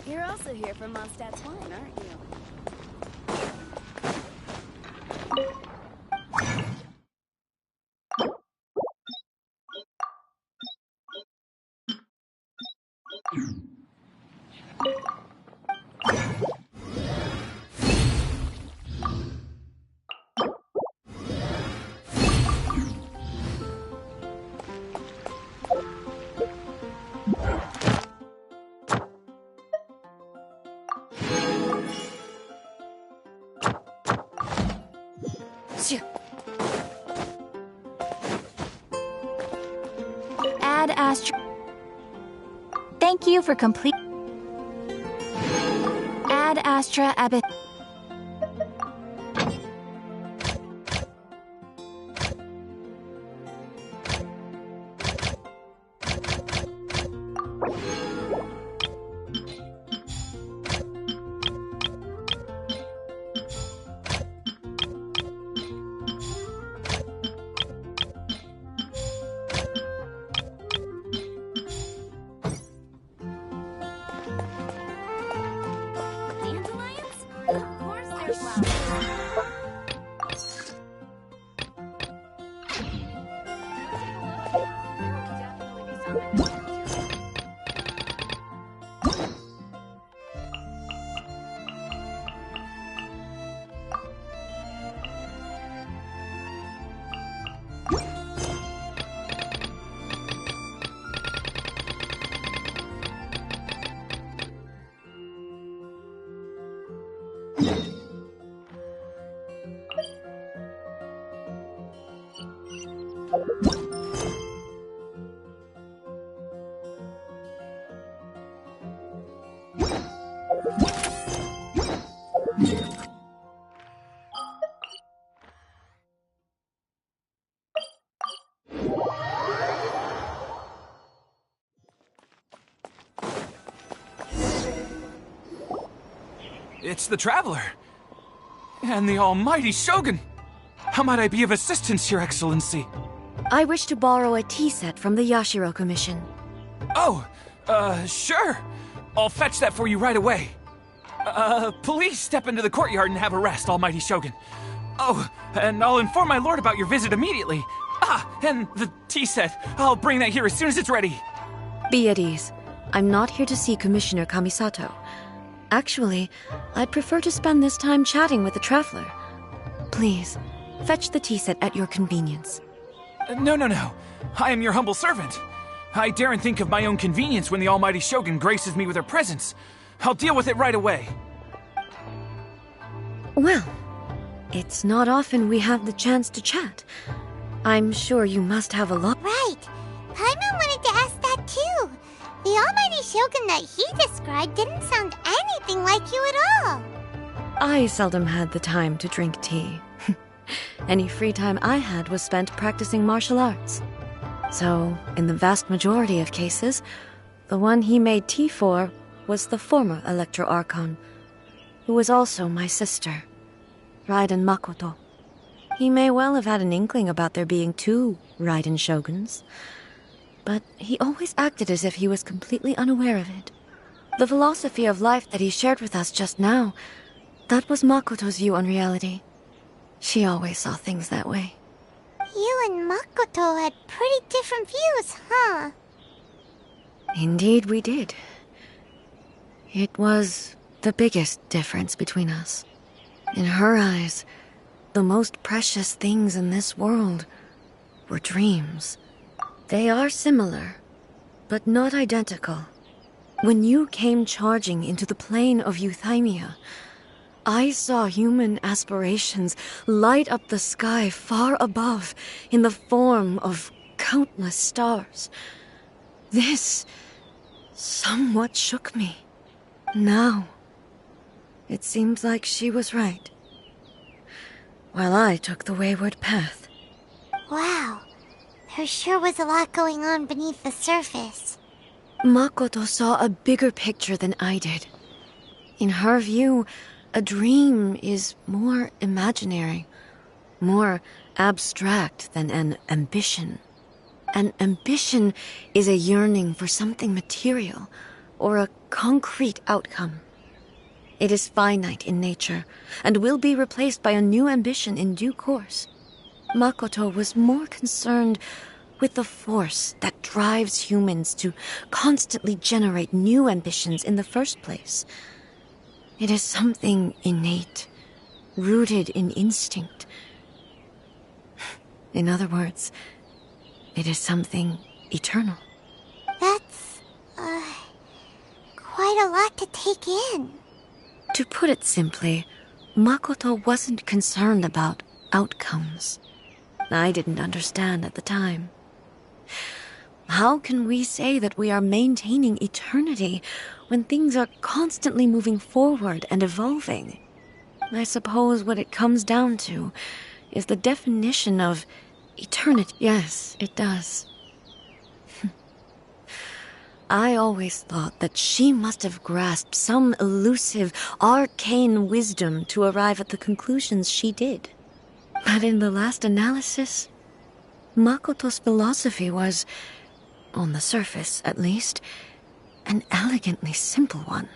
You're also here for Mondstadt's wine, aren't you? Ad Astra. Thank you for complete. Ad Astra Abbott. It's the Traveler! And the almighty Shogun! How might I be of assistance, Your Excellency? I wish to borrow a tea set from the Yashiro Commission. Oh, sure. I'll fetch that for you right away. Please step into the courtyard and have a rest, almighty Shogun. Oh, and I'll inform my lord about your visit immediately. Ah, and the tea set. I'll bring that here as soon as it's ready. Be at ease. I'm not here to see Commissioner Kamisato. Actually, I'd prefer to spend this time chatting with the Traveler. Please, fetch the tea set at your convenience. No. I am your humble servant. I daren't think of my own convenience when the almighty Shogun graces me with her presence. I'll deal with it right away. Well, it's not often we have the chance to chat. I'm sure you must have a lot. Right. Paimon wanted to ask that too. The almighty Shogun that he described didn't sound anything like you at all. I seldom had the time to drink tea. Any free time I had was spent practicing martial arts. So, in the vast majority of cases, the one he made tea for was the former Electro Archon, who was also my sister, Raiden Makoto. He may well have had an inkling about there being two Raiden Shoguns, but he always acted as if he was completely unaware of it. The philosophy of life that he shared with us just now, that was Makoto's view on reality. She always saw things that way. You and Makoto had pretty different views, huh? Indeed we did. It was the biggest difference between us. In her eyes, the most precious things in this world were dreams. They are similar, but not identical. When you came charging into the plane of Euthymia, I saw human aspirations light up the sky far above in the form of countless stars. This somewhat shook me. Now, it seems like she was right, while I took the wayward path. Wow, there sure was a lot going on beneath the surface. Makoto saw a bigger picture than I did. In her view, a dream is more imaginary, more abstract than an ambition. An ambition is a yearning for something material, or a concrete outcome. It is finite in nature, and will be replaced by a new ambition in due course. Makoto was more concerned with the force that drives humans to constantly generate new ambitions in the first place. It is something innate, rooted in instinct. In other words, it is something eternal. That's, quite a lot to take in. To put it simply, Makoto wasn't concerned about outcomes. I didn't understand at the time. How can we say that we are maintaining eternity when things are constantly moving forward and evolving? I suppose what it comes down to is the definition of eternity. Yes, it does. I always thought that she must have grasped some elusive, arcane wisdom to arrive at the conclusions she did. But in the last analysis, Makoto's philosophy was, on the surface at least, an elegantly simple one.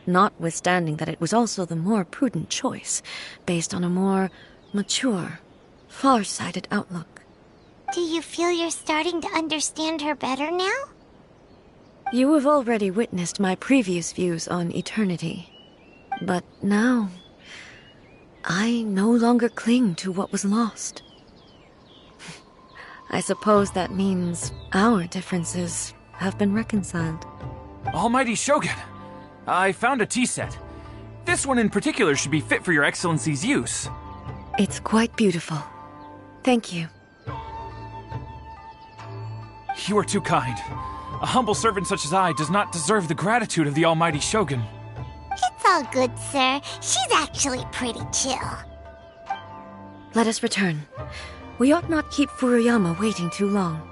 Notwithstanding that it was also the more prudent choice, based on a more mature, far-sighted outlook. Do you feel you're starting to understand her better now? You have already witnessed my previous views on eternity. But now, I no longer cling to what was lost. I suppose that means our differences have been reconciled. Almighty Shogun, I found a tea set. This one in particular should be fit for your Excellency's use. It's quite beautiful. Thank you. You are too kind. A humble servant such as I does not deserve the gratitude of the Almighty Shogun. It's all good, sir. She's actually pretty chill. Let us return. We ought not keep Furuyama waiting too long.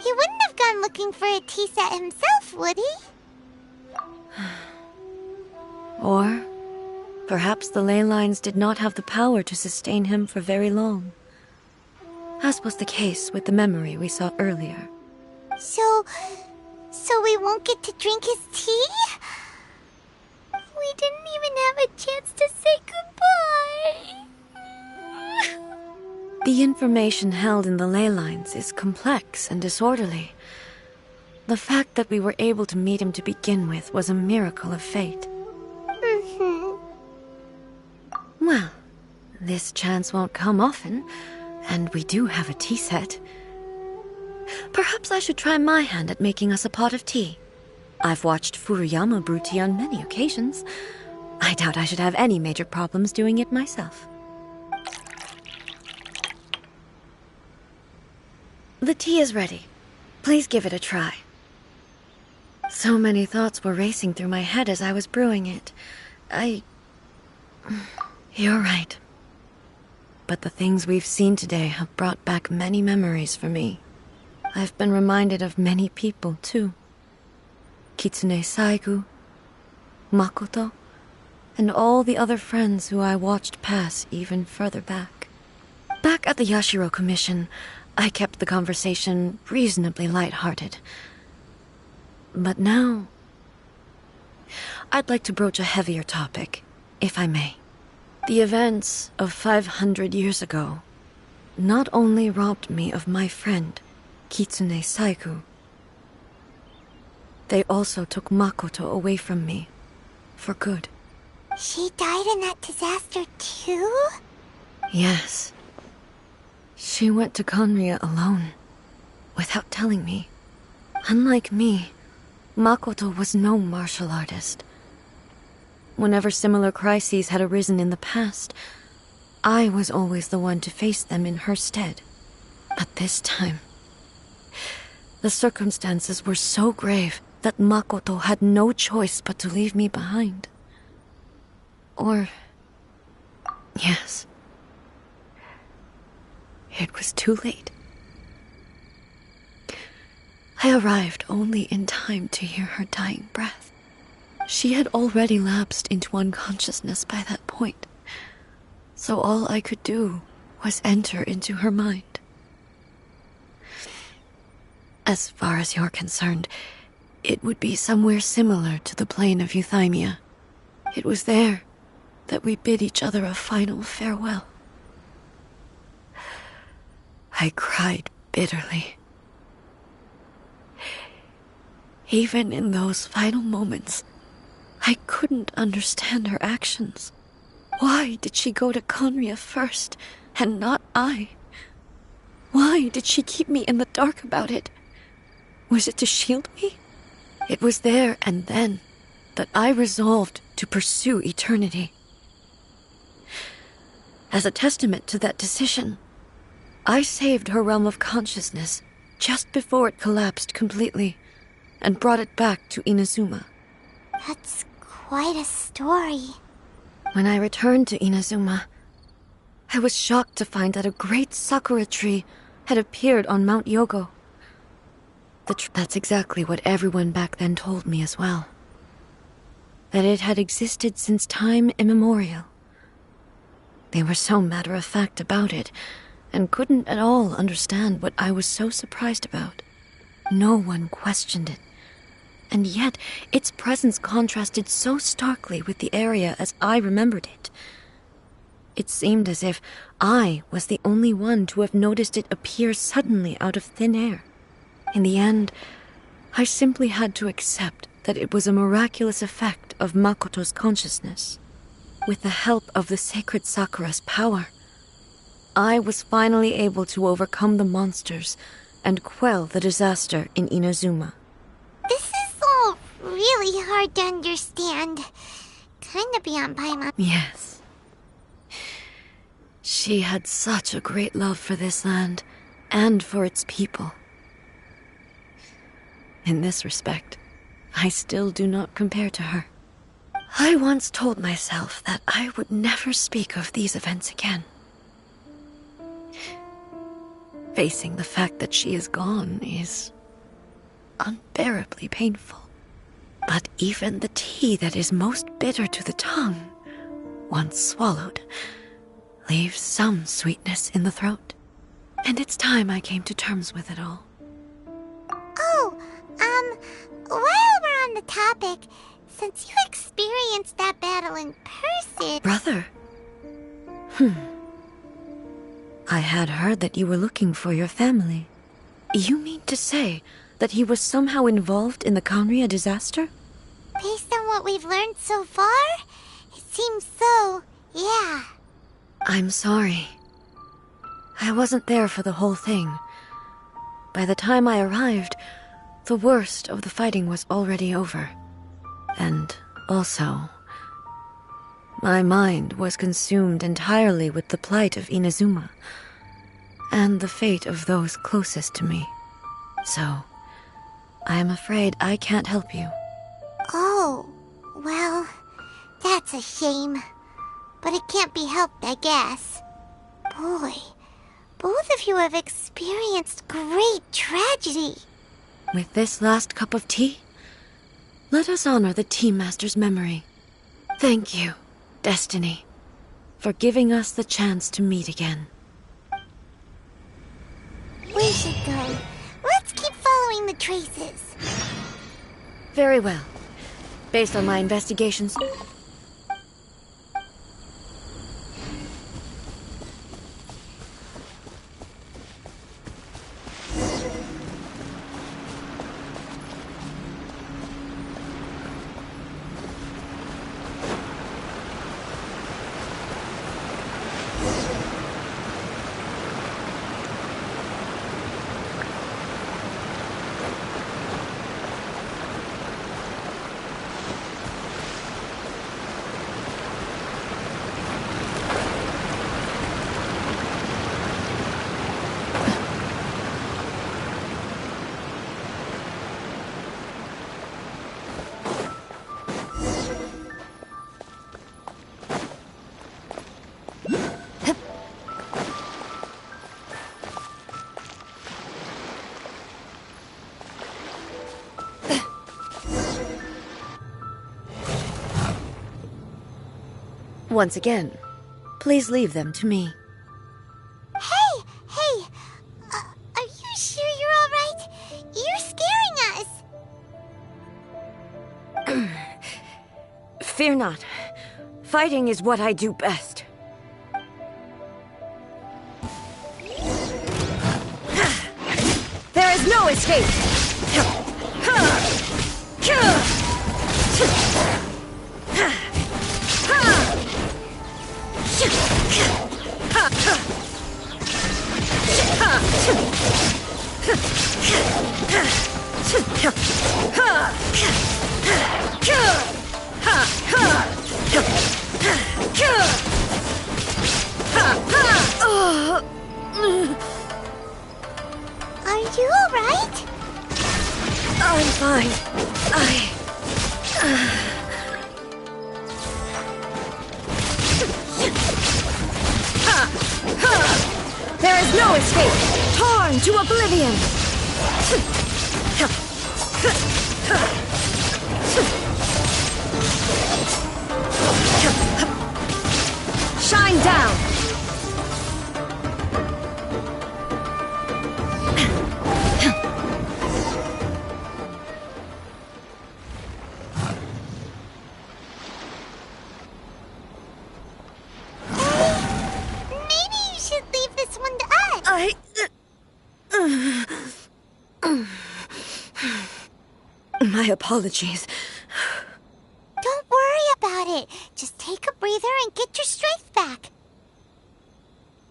He wouldn't have gone looking for a tea set himself, would he? Or perhaps the ley lines did not have the power to sustain him for very long, as was the case with the memory we saw earlier. So we won't get to drink his tea? We didn't even have a chance to say goodbye. The information held in the ley lines is complex and disorderly. The fact that we were able to meet him to begin with was a miracle of fate. Well, this chance won't come often, and we do have a tea set. Perhaps I should try my hand at making us a pot of tea. I've watched Furuyama brew tea on many occasions. I doubt I should have any major problems doing it myself. The tea is ready. Please give it a try. So many thoughts were racing through my head as I was brewing it. You're right. But the things we've seen today have brought back many memories for me. I've been reminded of many people, too. Kitsune Saigu, Makoto, and all the other friends who I watched pass even further back. Back at the Yashiro Commission, I kept the conversation reasonably lighthearted. But now, I'd like to broach a heavier topic, if I may. The events of 500 years ago not only robbed me of my friend, Kitsune Saigu, they also took Makoto away from me, for good. She died in that disaster too? Yes. She went to Conria alone, without telling me. Unlike me, Makoto was no martial artist. Whenever similar crises had arisen in the past, I was always the one to face them in her stead. But this time, the circumstances were so grave that Makoto had no choice but to leave me behind. Or... yes. It was too late. I arrived only in time to hear her dying breath. She had already lapsed into unconsciousness by that point, so all I could do was enter into her mind. As far as you're concerned, it would be somewhere similar to the plane of Euthymia. It was there that we bid each other a final farewell. I cried bitterly. Even in those final moments, I couldn't understand her actions. Why did she go to Conria first, and not I? Why did she keep me in the dark about it? Was it to shield me? It was there and then that I resolved to pursue eternity. As a testament to that decision, I saved her realm of consciousness just before it collapsed completely, and brought it back to Inazuma. That's quite a story. When I returned to Inazuma, I was shocked to find that a great sakura tree had appeared on Mount Yogo. That's exactly what everyone back then told me as well. That it had existed since time immemorial. They were so matter-of-fact about it, and couldn't at all understand what I was so surprised about. No one questioned it. And yet, its presence contrasted so starkly with the area as I remembered it. It seemed as if I was the only one to have noticed it appear suddenly out of thin air. In the end, I simply had to accept that it was a miraculous effect of Makoto's consciousness. With the help of the sacred Sakura's power, I was finally able to overcome the monsters and quell the disaster in Inazuma. This is all really hard to understand. Kinda beyond Paimon. Yes. She had such a great love for this land, and for its people. In this respect, I still do not compare to her. I once told myself that I would never speak of these events again. Facing the fact that she is gone is unbearably painful. But even the tea that is most bitter to the tongue, once swallowed, leaves some sweetness in the throat. And it's time I came to terms with it all. Oh, while we're on the topic, since you experienced that battle in person... Brother? I had heard that you were looking for your family. You mean to say that he was somehow involved in the Conria disaster? Based on what we've learned so far, it seems so, yeah. I'm sorry. I wasn't there for the whole thing. By the time I arrived, the worst of the fighting was already over. And also, my mind was consumed entirely with the plight of Inazuma, and the fate of those closest to me. So, I am afraid I can't help you. Oh, well, that's a shame. But it can't be helped, I guess. Boy, both of you have experienced great tragedy. With this last cup of tea, Let us honor the Team Master's memory. Thank you, Destiny, for giving us the chance to meet again. We should go. Let's keep following the traces. Very well. Based on my investigations... Once again, please leave them to me. Hey! Are you sure you're all right? You're scaring us! Fear not. Fighting is what I do best. There is no escape! Are you all right? I'm fine. There is no escape! Torn to oblivion! Shine down! Maybe you should leave this one to us. My apologies. Don't worry about it. Just take a breather and get your strength back.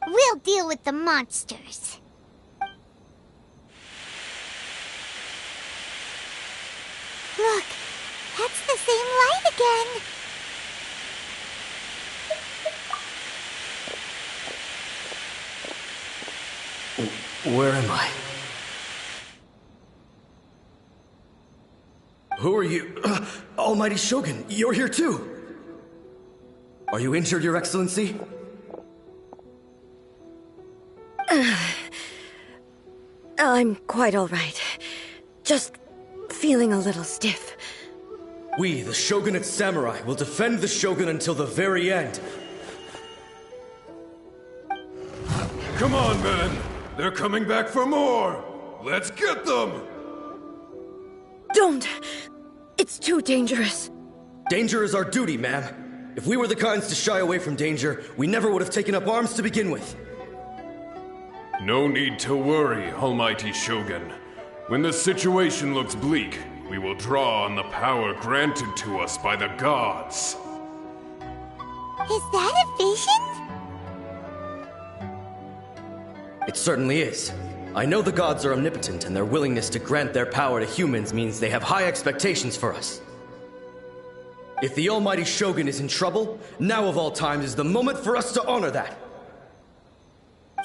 We'll deal with the monsters. Look, that's the same light again. Where am I? Who are you? Almighty Shogun, you're here too! Are you injured, Your Excellency? I'm quite all right. Just feeling a little stiff. We, the Shogunate Samurai, will defend the Shogun until the very end. Come on, men! They're coming back for more! Let's get them! Don't! It's too dangerous. Danger is our duty, ma'am. If we were the kinds to shy away from danger, we never would have taken up arms to begin with. No need to worry, Almighty Shogun. When the situation looks bleak, we will draw on the power granted to us by the gods. Is that a vision? It certainly is. I know the gods are omnipotent, and their willingness to grant their power to humans means they have high expectations for us. If the Almighty Shogun is in trouble, now of all times is the moment for us to honor that.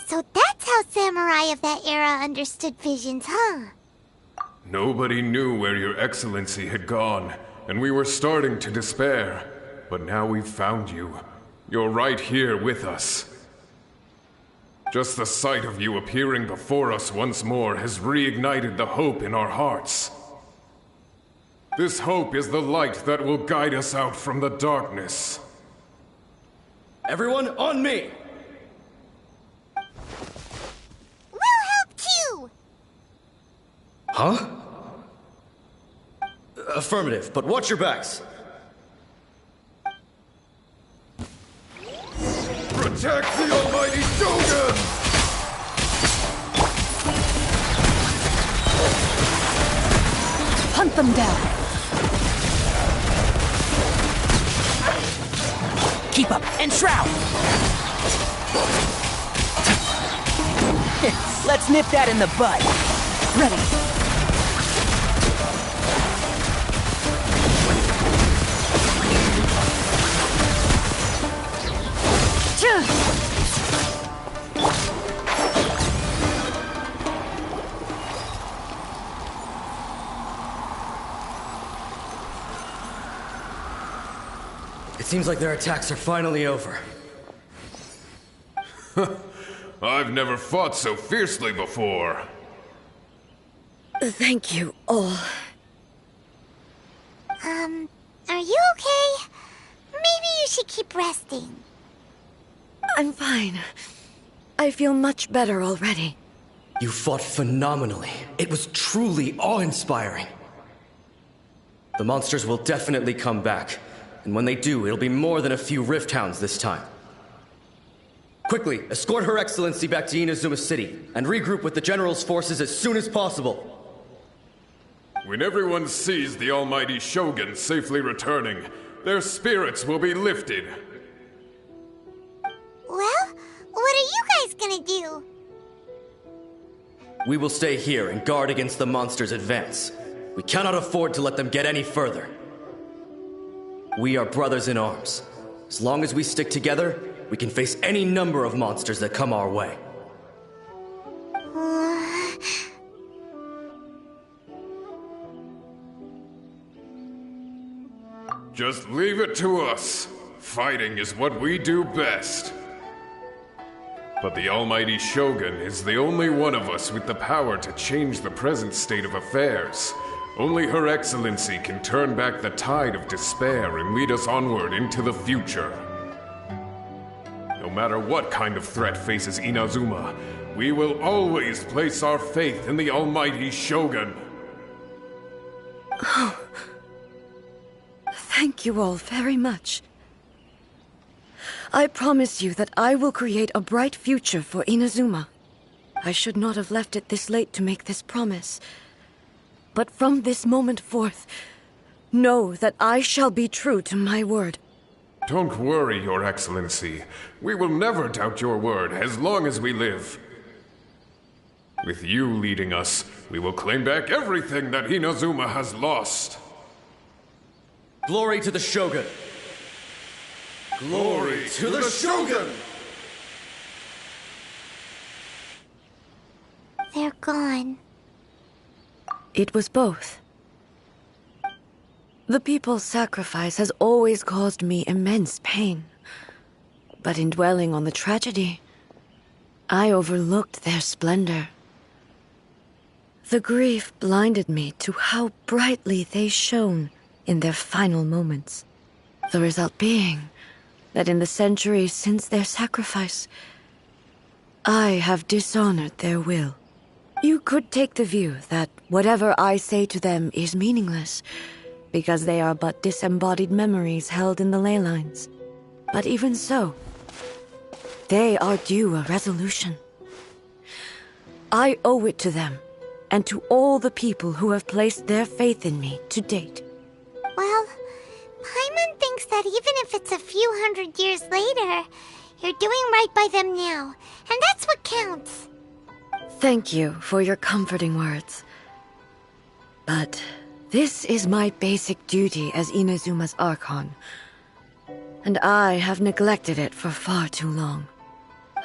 So that's how samurai of that era understood visions, huh? Nobody knew where Your Excellency had gone, and we were starting to despair. But now we've found you. You're right here with us. Just the sight of you appearing before us once more has reignited the hope in our hearts. This hope is the light that will guide us out from the darkness. Everyone, on me! We'll help too! Huh? Affirmative, but watch your backs. Protect the almighty Shogun! Hunt them down. Keep up and shroud! Let's nip that in the bud. Ready. It seems like their attacks are finally over. I've never fought so fiercely before. Thank you all. Are you okay? Maybe you should keep resting. I'm fine. I feel much better already. You fought phenomenally. It was truly awe-inspiring. The monsters will definitely come back. And when they do, it'll be more than a few Rift Hounds this time. Quickly, escort Her Excellency back to Inazuma City, and regroup with the General's forces as soon as possible. When everyone sees the almighty Shogun safely returning, their spirits will be lifted. Well, what are you guys gonna do? We will stay here and guard against the monsters' advance. We cannot afford to let them get any further. We are brothers in arms. As long as we stick together, we can face any number of monsters that come our way. Just leave it to us. Fighting is what we do best. But the almighty Shogun is the only one of us with the power to change the present state of affairs. Only Her Excellency can turn back the tide of despair and lead us onward into the future. No matter what kind of threat faces Inazuma, we will always place our faith in the almighty Shogun. Oh. Thank you all very much. I promise you that I will create a bright future for Inazuma. I should not have left it this late to make this promise. But from this moment forth, know that I shall be true to my word. Don't worry, Your Excellency. We will never doubt your word as long as we live. With you leading us, we will claim back everything that Inazuma has lost. Glory to the Shogun! Glory to the Shogun! They're gone. It was both. The people's sacrifice has always caused me immense pain. But in dwelling on the tragedy, I overlooked their splendor. The grief blinded me to how brightly they shone in their final moments. The result being that in the centuries since their sacrifice, I have dishonored their will. You could take the view that whatever I say to them is meaningless, because they are but disembodied memories held in the ley lines. But even so, they are due a resolution. I owe it to them, and to all the people who have placed their faith in me to date. Well, Paimon thinks that even if it's a few hundred years later, you're doing right by them now, and that's what counts. Thank you for your comforting words. But this is my basic duty as Inazuma's Archon, and I have neglected it for far too long.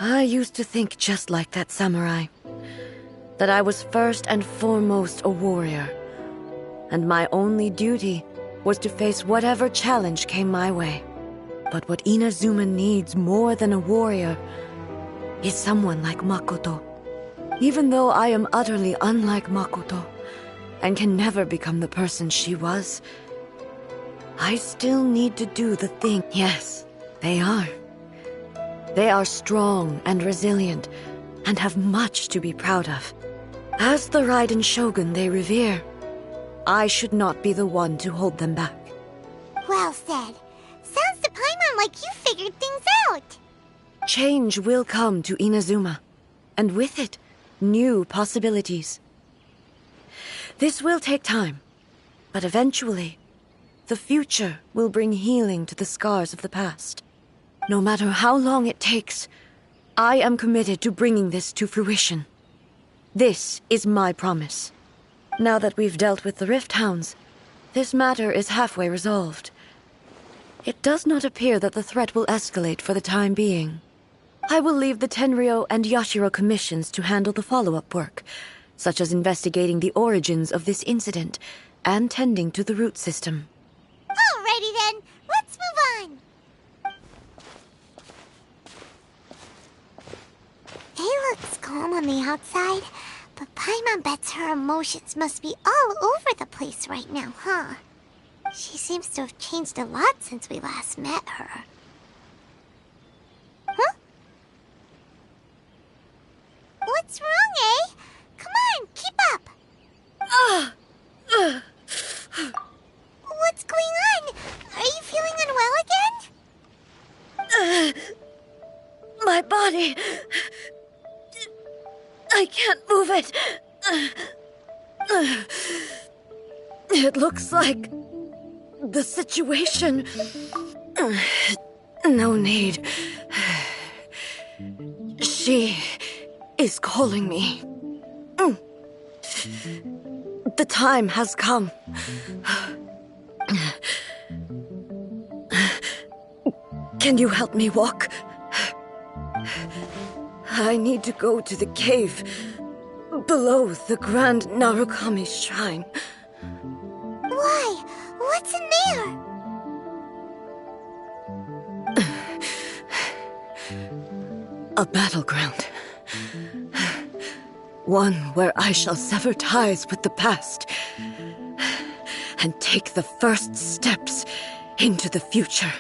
I used to think just like that samurai, that I was first and foremost a warrior, and my only duty was to face whatever challenge came my way. But what Inazuma needs more than a warrior is someone like Makoto. Even though I am utterly unlike Makoto, and can never become the person she was. I still need to do the thing. Yes, they are. They are strong and resilient, and have much to be proud of. As the Raiden Shogun they revere, I should not be the one to hold them back. Well said. Sounds to Paimon like you figured things out. Change will come to Inazuma, and with it, new possibilities. This will take time, but eventually, the future will bring healing to the scars of the past. No matter how long it takes, I am committed to bringing this to fruition. This is my promise. Now that we've dealt with the Rift Hounds, this matter is halfway resolved. It does not appear that the threat will escalate for the time being. I will leave the Tenryo and Yashiro commissions to handle the follow-up work, such as investigating the origins of this incident and tending to the root system. Alrighty then, let's move on. He looks calm on the outside, but Paimon bets her emotions must be all over the place right now, huh? She seems to have changed a lot since we last met her. Huh? What's wrong, eh? Come on, keep up! What's going on? Are you feeling unwell again? My body... I can't move it. It looks like... the situation... No need. She is calling me. The time has come. Can you help me walk? I need to go to the cave below the Grand Narukami Shrine. Why? What's in there? A battleground. One where I shall sever ties with the past and take the first steps into the future.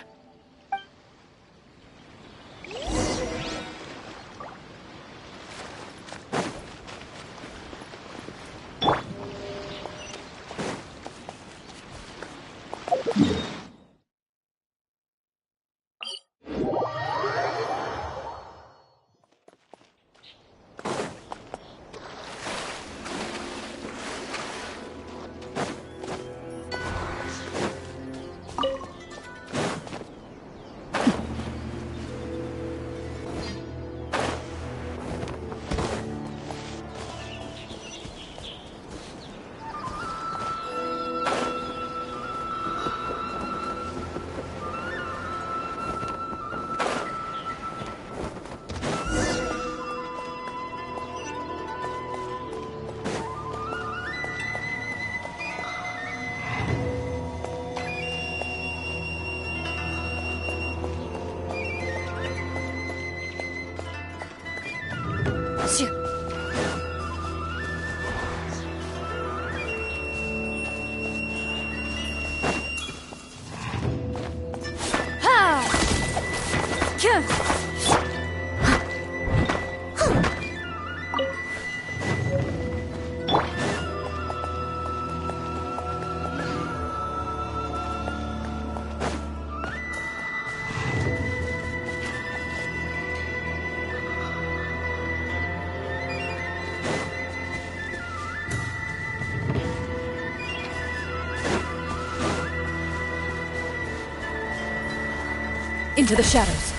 Into the shadows.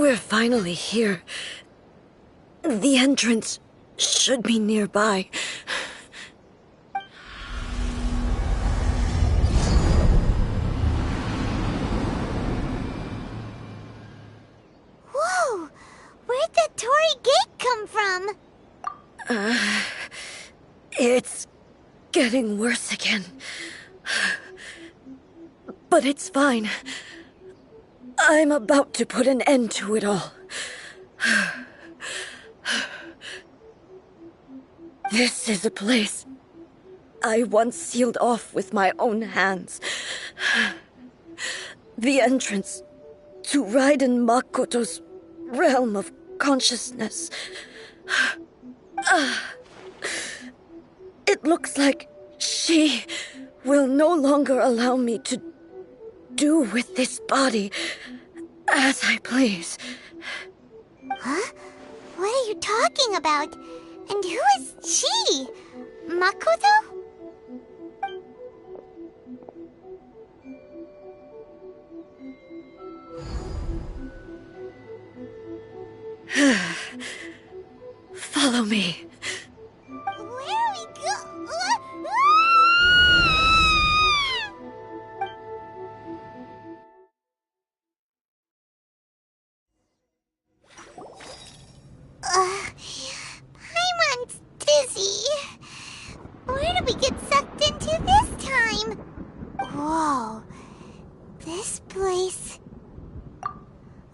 We're finally here. The entrance should be nearby. Whoa! Where'd the Torii Gate come from? It's getting worse again. But it's fine. I'm about to put an end to it all. This is a place I once sealed off with my own hands. The entrance to Raiden Makoto's realm of consciousness. It looks like she will no longer allow me to do with this body as I please. Huh? What are you talking about? And who is she? Makoto? Follow me. Where are we go? Paimon's dizzy. Where did we get sucked into this time? Whoa. This place...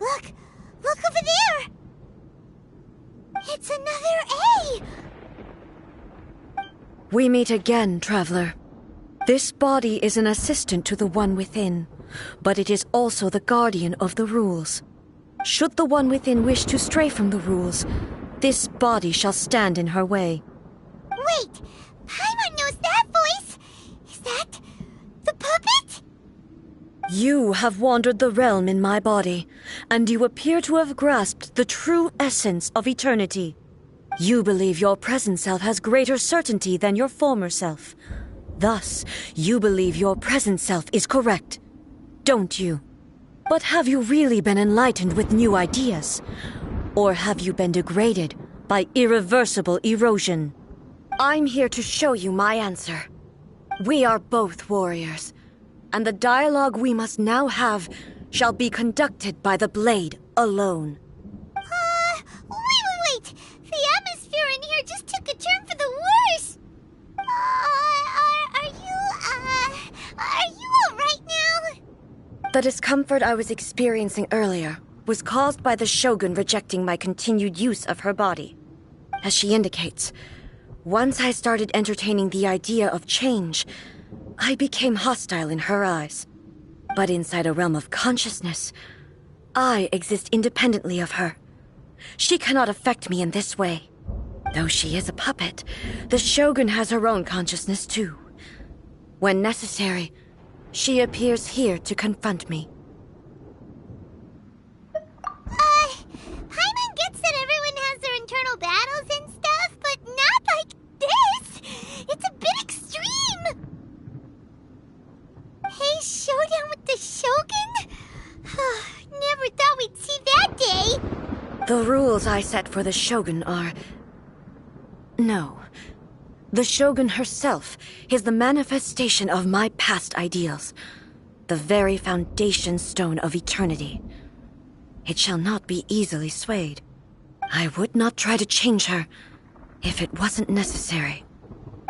Look! Look over there! It's another A! We meet again, traveler. This body is an assistant to the One Within, but it is also the guardian of the rules. Should the One Within wish to stray from the rules, this body shall stand in her way. Wait! Paimon knows that voice! Is that... the puppet? You have wandered the realm in my body, and you appear to have grasped the true essence of eternity. You believe your present self has greater certainty than your former self. Thus, you believe your present self is correct, don't you? But have you really been enlightened with new ideas? Or have you been degraded by irreversible erosion? I'm here to show you my answer. We are both warriors, and the dialogue we must now have shall be conducted by the blade alone. Wait! The atmosphere in here just took a turn for the worse! Are you alright now? The discomfort I was experiencing earlier was caused by the Shogun rejecting my continued use of her body. As she indicates, once I started entertaining the idea of change, I became hostile in her eyes. But inside a realm of consciousness, I exist independently of her. She cannot affect me in this way. Though she is a puppet, the Shogun has her own consciousness too. When necessary, she appears here to confront me. Paimon gets that everyone has their internal battles and stuff, but not like this! It's a bit extreme! Hey, showdown with the Shogun? Never thought we'd see that day! The rules I set for the Shogun are... No. The Shogun herself is the manifestation of my past ideals. The very foundation stone of eternity. It shall not be easily swayed. I would not try to change her if it wasn't necessary.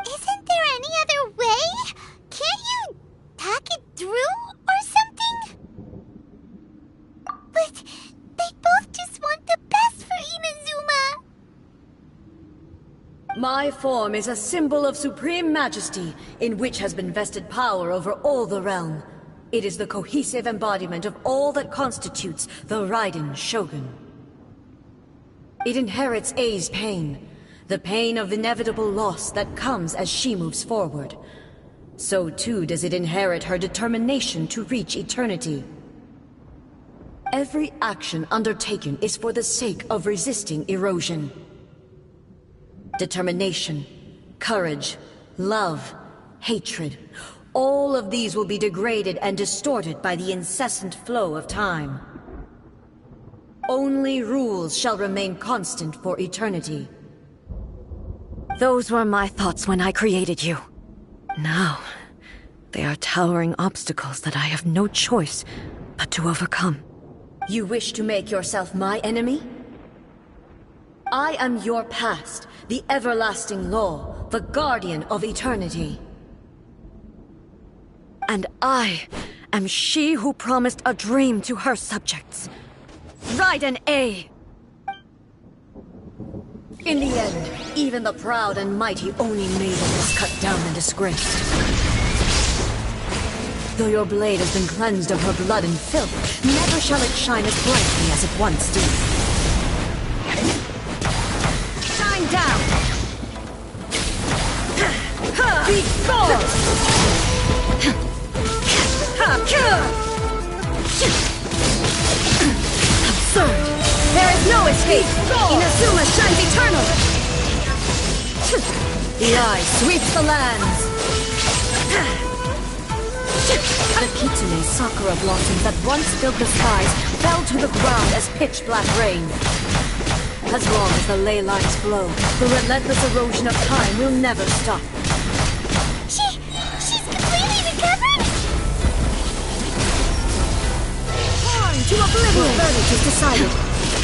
Isn't there any other way? Can't you talk it through or something? But they both just want the best for Inazuma. My form is a symbol of supreme majesty, in which has been vested power over all the realm. It is the cohesive embodiment of all that constitutes the Raiden Shogun. It inherits Ei's pain, the pain of inevitable loss that comes as she moves forward. So too does it inherit her determination to reach eternity. Every action undertaken is for the sake of resisting erosion. Determination, courage, love, hatred, all of these will be degraded and distorted by the incessant flow of time. only rules shall remain constant for eternity. Those were my thoughts when I created you. Now, they are towering obstacles that I have no choice but to overcome. You wish to make yourself my enemy? I am your past, the everlasting law, the guardian of eternity. And I am she who promised a dream to her subjects. Raiden A. In the end, even the proud and mighty Oni maiden was cut down and disgraced. Though your blade has been cleansed of her blood and filth, never shall it shine as brightly as it once did. Shine down! Be gone! Absurd! There is no escape! Inazuma shines eternal! The eye sweeps the lands! The kitsune sakura blossoms that once filled the skies fell to the ground as pitch-black rain. As long as the ley lines flow, the relentless erosion of time will never stop. She's completely recovered? Torn to oblivion! The verdict is decided.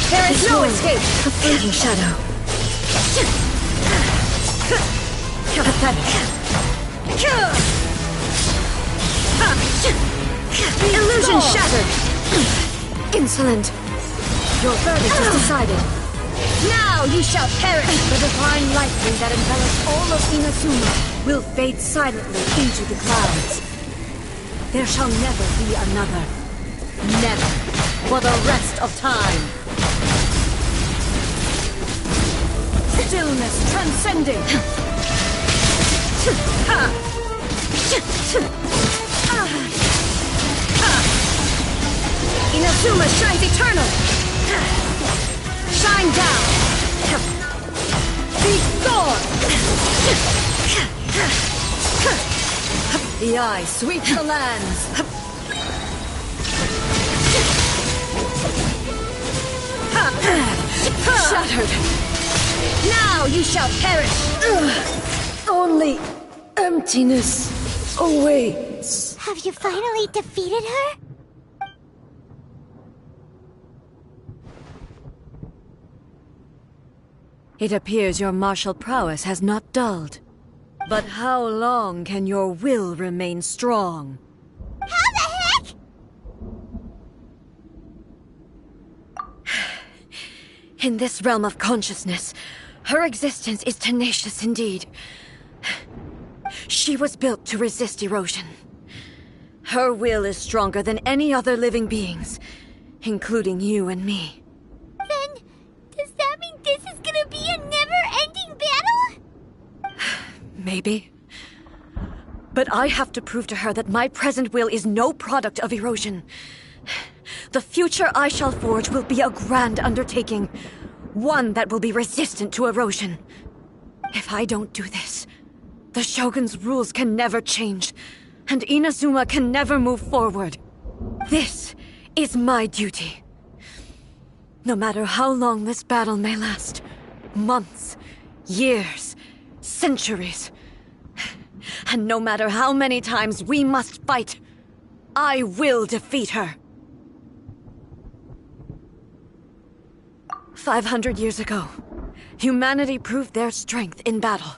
There is no escape! A fleeting shadow. Pathetic. The illusion shattered! Insolent. Your verdict is decided. Now you shall perish! The divine lightning that envelops all of Inazuma will fade silently into the clouds. There shall never be another. Never. For the rest of time. Stillness transcending. Inazuma shines eternal. Shine down. Be gone. The eye sweeps the lands. Shattered. Now you shall perish. Only emptiness awaits. Have you finally defeated her? It appears your martial prowess has not dulled. But how long can your will remain strong? How the heck? In this realm of consciousness, her existence is tenacious indeed. She was built to resist erosion. Her will is stronger than any other living being's, including you and me. Then, does that mean this is gonna be a never-ending battle? Maybe. But I have to prove to her that my present will is no product of erosion. The future I shall forge will be a grand undertaking. One that will be resistant to erosion. If I don't do this, the Shogun's rules can never change, and Inazuma can never move forward. This is my duty. No matter how long this battle may last, months, years, centuries, and no matter how many times we must fight, I will defeat her. 500 years ago, humanity proved their strength in battle.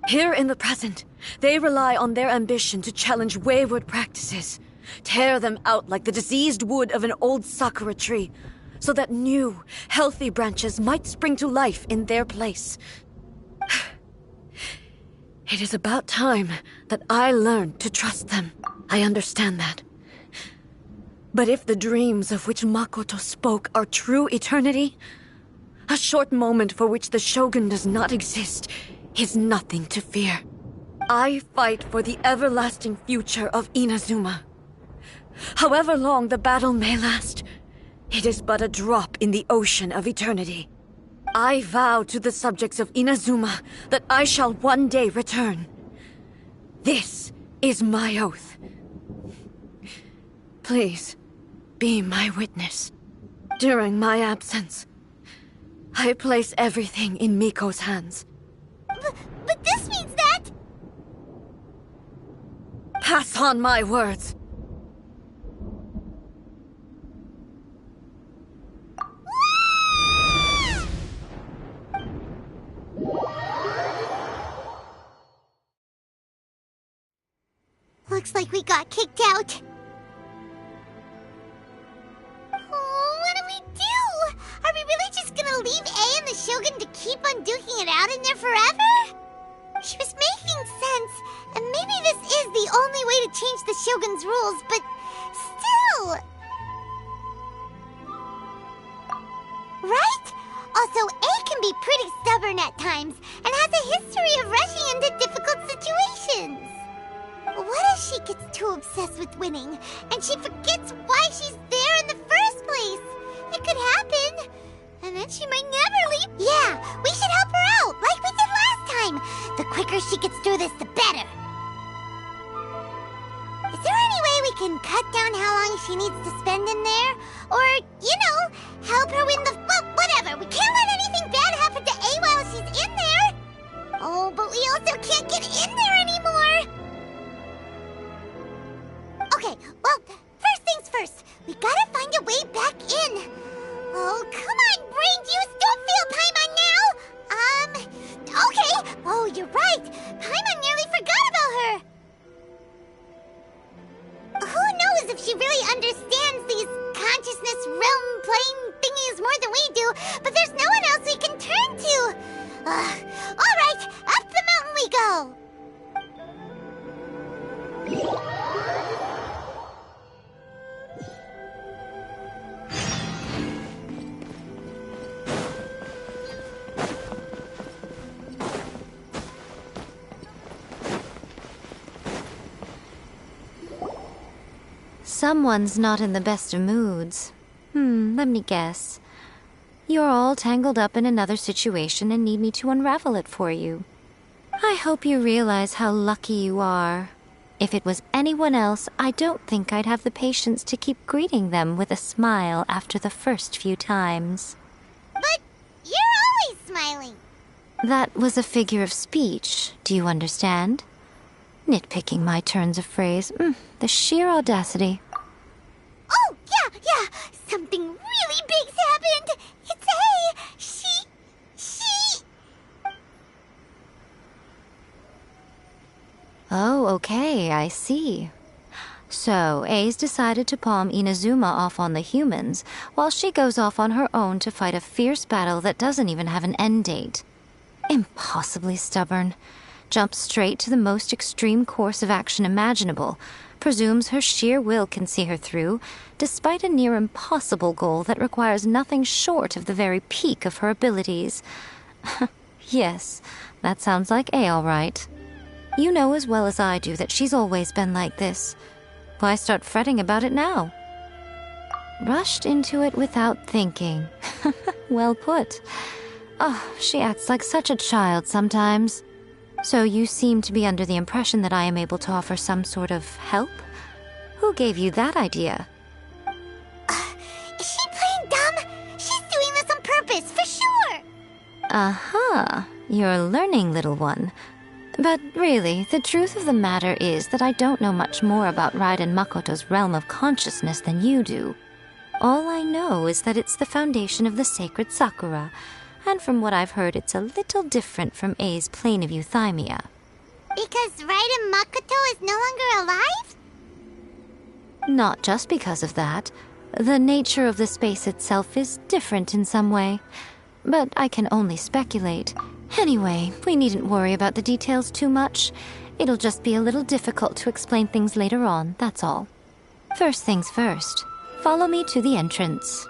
Here in the present, they rely on their ambition to challenge wayward practices, tear them out like the diseased wood of an old sakura tree, so that new, healthy branches might spring to life in their place. It is about time that I learned to trust them. I understand that. But if the dreams of which Makoto spoke are true eternity, a short moment for which the Shogun does not exist is nothing to fear. I fight for the everlasting future of Inazuma. However long the battle may last, it is but a drop in the ocean of eternity. I vow to the subjects of Inazuma that I shall one day return. This is my oath. Please, be my witness. During my absence, I place everything in Miko's hands. But this means that... Pass on my words. Looks like we got kicked out. Oh, what do we do? Are we really just gonna leave A and the Shogun to keep on duking it out in there forever? She was making sense, and maybe this is the only way to change the Shogun's rules, but still... Right? Also, A can be pretty stubborn at times, and has a history of rushing into difficult situations. What if she gets too obsessed with winning, and she forgets why she's there in the first place? It could happen. And then she might never leave. Yeah, we should help her out, like we did last time. The quicker she gets through this, the better. Is there any way we can cut down how long she needs to spend in there? Or, you know, help her win the... Well, whatever. We can't let anything bad happen to A while she's in there. Oh, but we also can't get in there anymore. Okay, well, first things first. We gotta find a way back in. Oh, come on, brain juice! Don't feel Paimon now! Okay. Oh, you're right. Paimon nearly forgot about her. Who knows if she really understands these consciousness realm plane thingies more than we do, but there's no one else we can turn to. All right, up the mountain we go. Someone's not in the best of moods. Let me guess. You're all tangled up in another situation and need me to unravel it for you. I hope you realize how lucky you are. If it was anyone else, I don't think I'd have the patience to keep greeting them with a smile after the first few times. But you're always smiling. That was a figure of speech, do you understand? Nitpicking my turns of phrase. The sheer audacity. Oh, yeah. Something really big's happened. It's A. She... Oh, okay, I see. So, A's decided to palm Inazuma off on the humans, while she goes off on her own to fight a fierce battle that doesn't even have an end date. Impossibly stubborn. Jumps straight to the most extreme course of action imaginable, presumes her sheer will can see her through, despite a near impossible goal that requires nothing short of the very peak of her abilities. Yes, that sounds like A all right. You know as well as I do that she's always been like this. Why start fretting about it now? Rushed into it without thinking. Well put. Oh, she acts like such a child sometimes. So you seem to be under the impression that I am able to offer some sort of help? Who gave you that idea? Is she playing dumb? She's doing this on purpose, for sure! Uh-huh. You're learning, little one. But really, the truth of the matter is that I don't know much more about Raiden Makoto's realm of consciousness than you do. All I know is that it's the foundation of the sacred Sakura, and from what I've heard, it's a little different from A's plane of euthymia. Because Raiden Makoto is no longer alive? Not just because of that. The nature of the space itself is different in some way. But I can only speculate. Anyway, we needn't worry about the details too much. It'll just be a little difficult to explain things later on, that's all. First things first. Follow me to the entrance.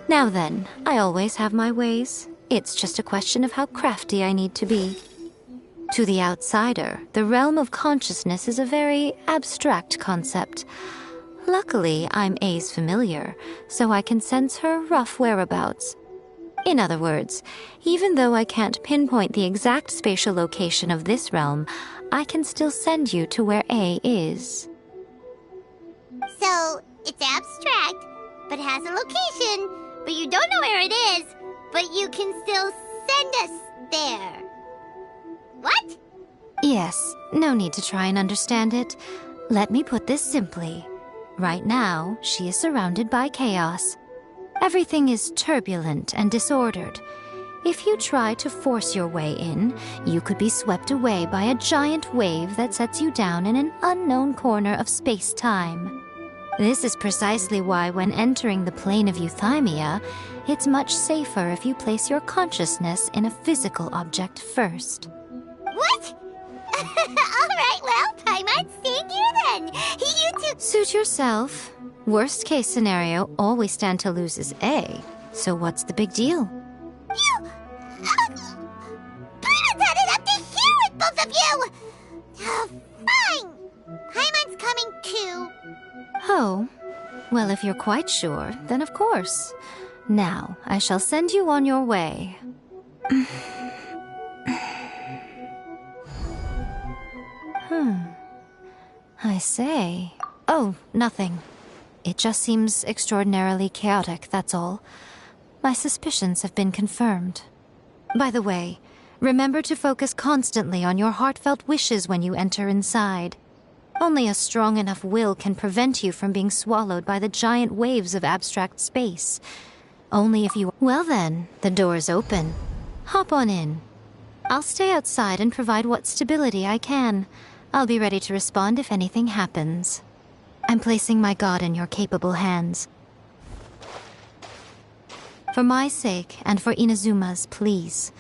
Now then, I always have my ways. It's just a question of how crafty I need to be. To the outsider, the realm of consciousness is a very abstract concept. Luckily, I'm A's familiar, so I can sense her rough whereabouts. In other words, even though I can't pinpoint the exact spatial location of this realm, I can still send you to where A is. So, it's abstract, but has a location, but you don't know where it is, but you can still send us there. What? Yes, no need to try and understand it. Let me put this simply. Right now, she is surrounded by chaos. Everything is turbulent and disordered. If you try to force your way in, you could be swept away by a giant wave that sets you down in an unknown corner of space-time. This is precisely why when entering the plane of euthymia, it's much safer if you place your consciousness in a physical object first. What? Alright, well, I'm on seeing you then. You two... Suit yourself. Worst case scenario, all we stand to lose is A. So what's the big deal? You... Bruno's had it up to here with both of you! Fine! Paimon's coming too. Oh, well, if you're quite sure, then of course. Now, I shall send you on your way. I say. Oh, nothing. It just seems extraordinarily chaotic, that's all. My suspicions have been confirmed. By the way, remember to focus constantly on your heartfelt wishes when you enter inside. Only a strong enough will can prevent you from being swallowed by the giant waves of abstract space. Only if you... Well then, the door's open. Hop on in. I'll stay outside and provide what stability I can. I'll be ready to respond if anything happens. I'm placing my god in your capable hands. For my sake, and for Inazuma's, please.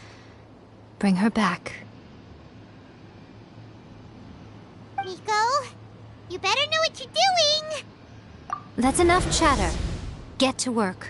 Bring her back. Miko, you better know what you're doing! That's enough chatter. Get to work.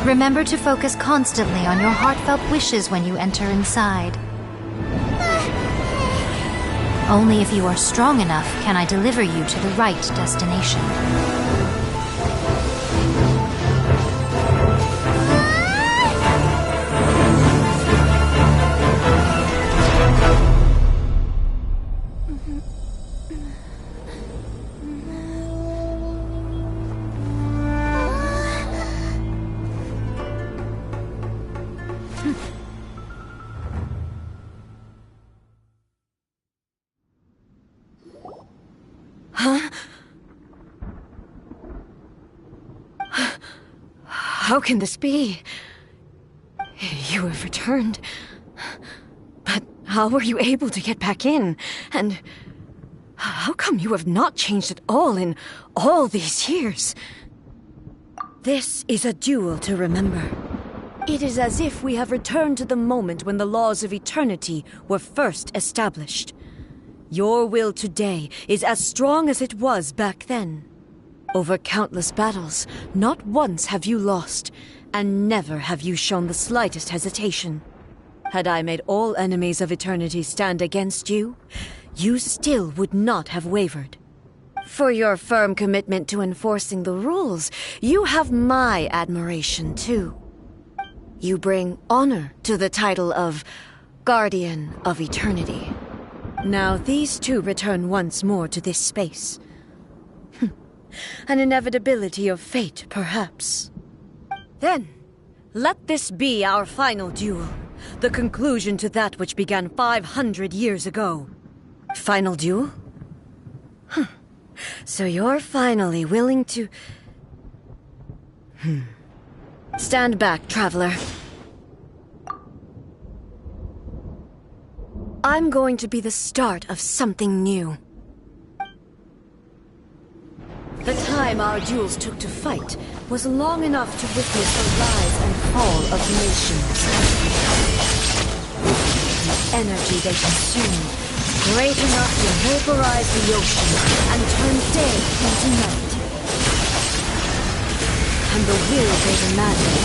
Remember to focus constantly on your heartfelt wishes when you enter inside. Only if you are strong enough can I deliver you to the right destination. How can this be? You have returned. But how were you able to get back in? And how come you have not changed at all in all these years? This is a duel to remember. It is as if we have returned to the moment when the laws of eternity were first established. Your will today is as strong as it was back then. Over countless battles, not once have you lost, and never have you shown the slightest hesitation. Had I made all enemies of eternity stand against you, you still would not have wavered. For your firm commitment to enforcing the rules, you have my admiration too. You bring honor to the title of Guardian of Eternity. Now these two return once more to this space. An inevitability of fate, perhaps. Then, let this be our final duel. The conclusion to that which began 500 years ago. Final duel? So you're finally willing to... Stand back, traveler. I'm going to be the start of something new. The time our duels took to fight was long enough to witness the rise and fall of nations. The energy they consume, great enough to vaporize the ocean and turn day into night. And the will they demanded,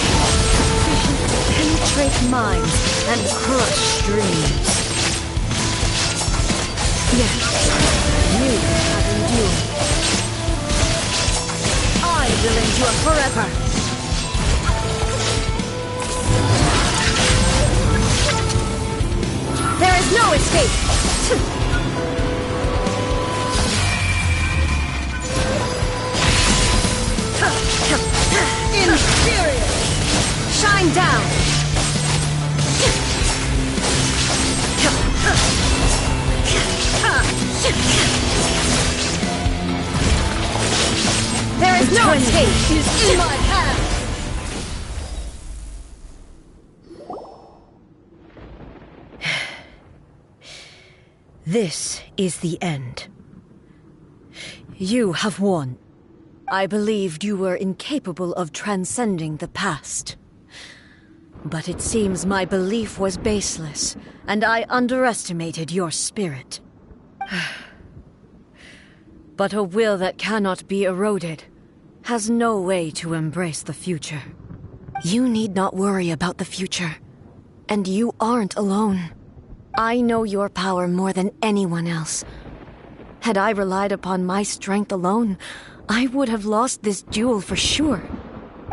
sufficient to penetrate minds and crush dreams. Yet, you have endured. I will endure forever. There is no escape! Inferior! Shine down! There is no escape! It is in my path! This is the end. You have won. I believed you were incapable of transcending the past. But it seems my belief was baseless, and I underestimated your spirit. But a will that cannot be eroded has no way to embrace the future. You need not worry about the future, and you aren't alone. I know your power more than anyone else. Had I relied upon my strength alone, I would have lost this duel for sure.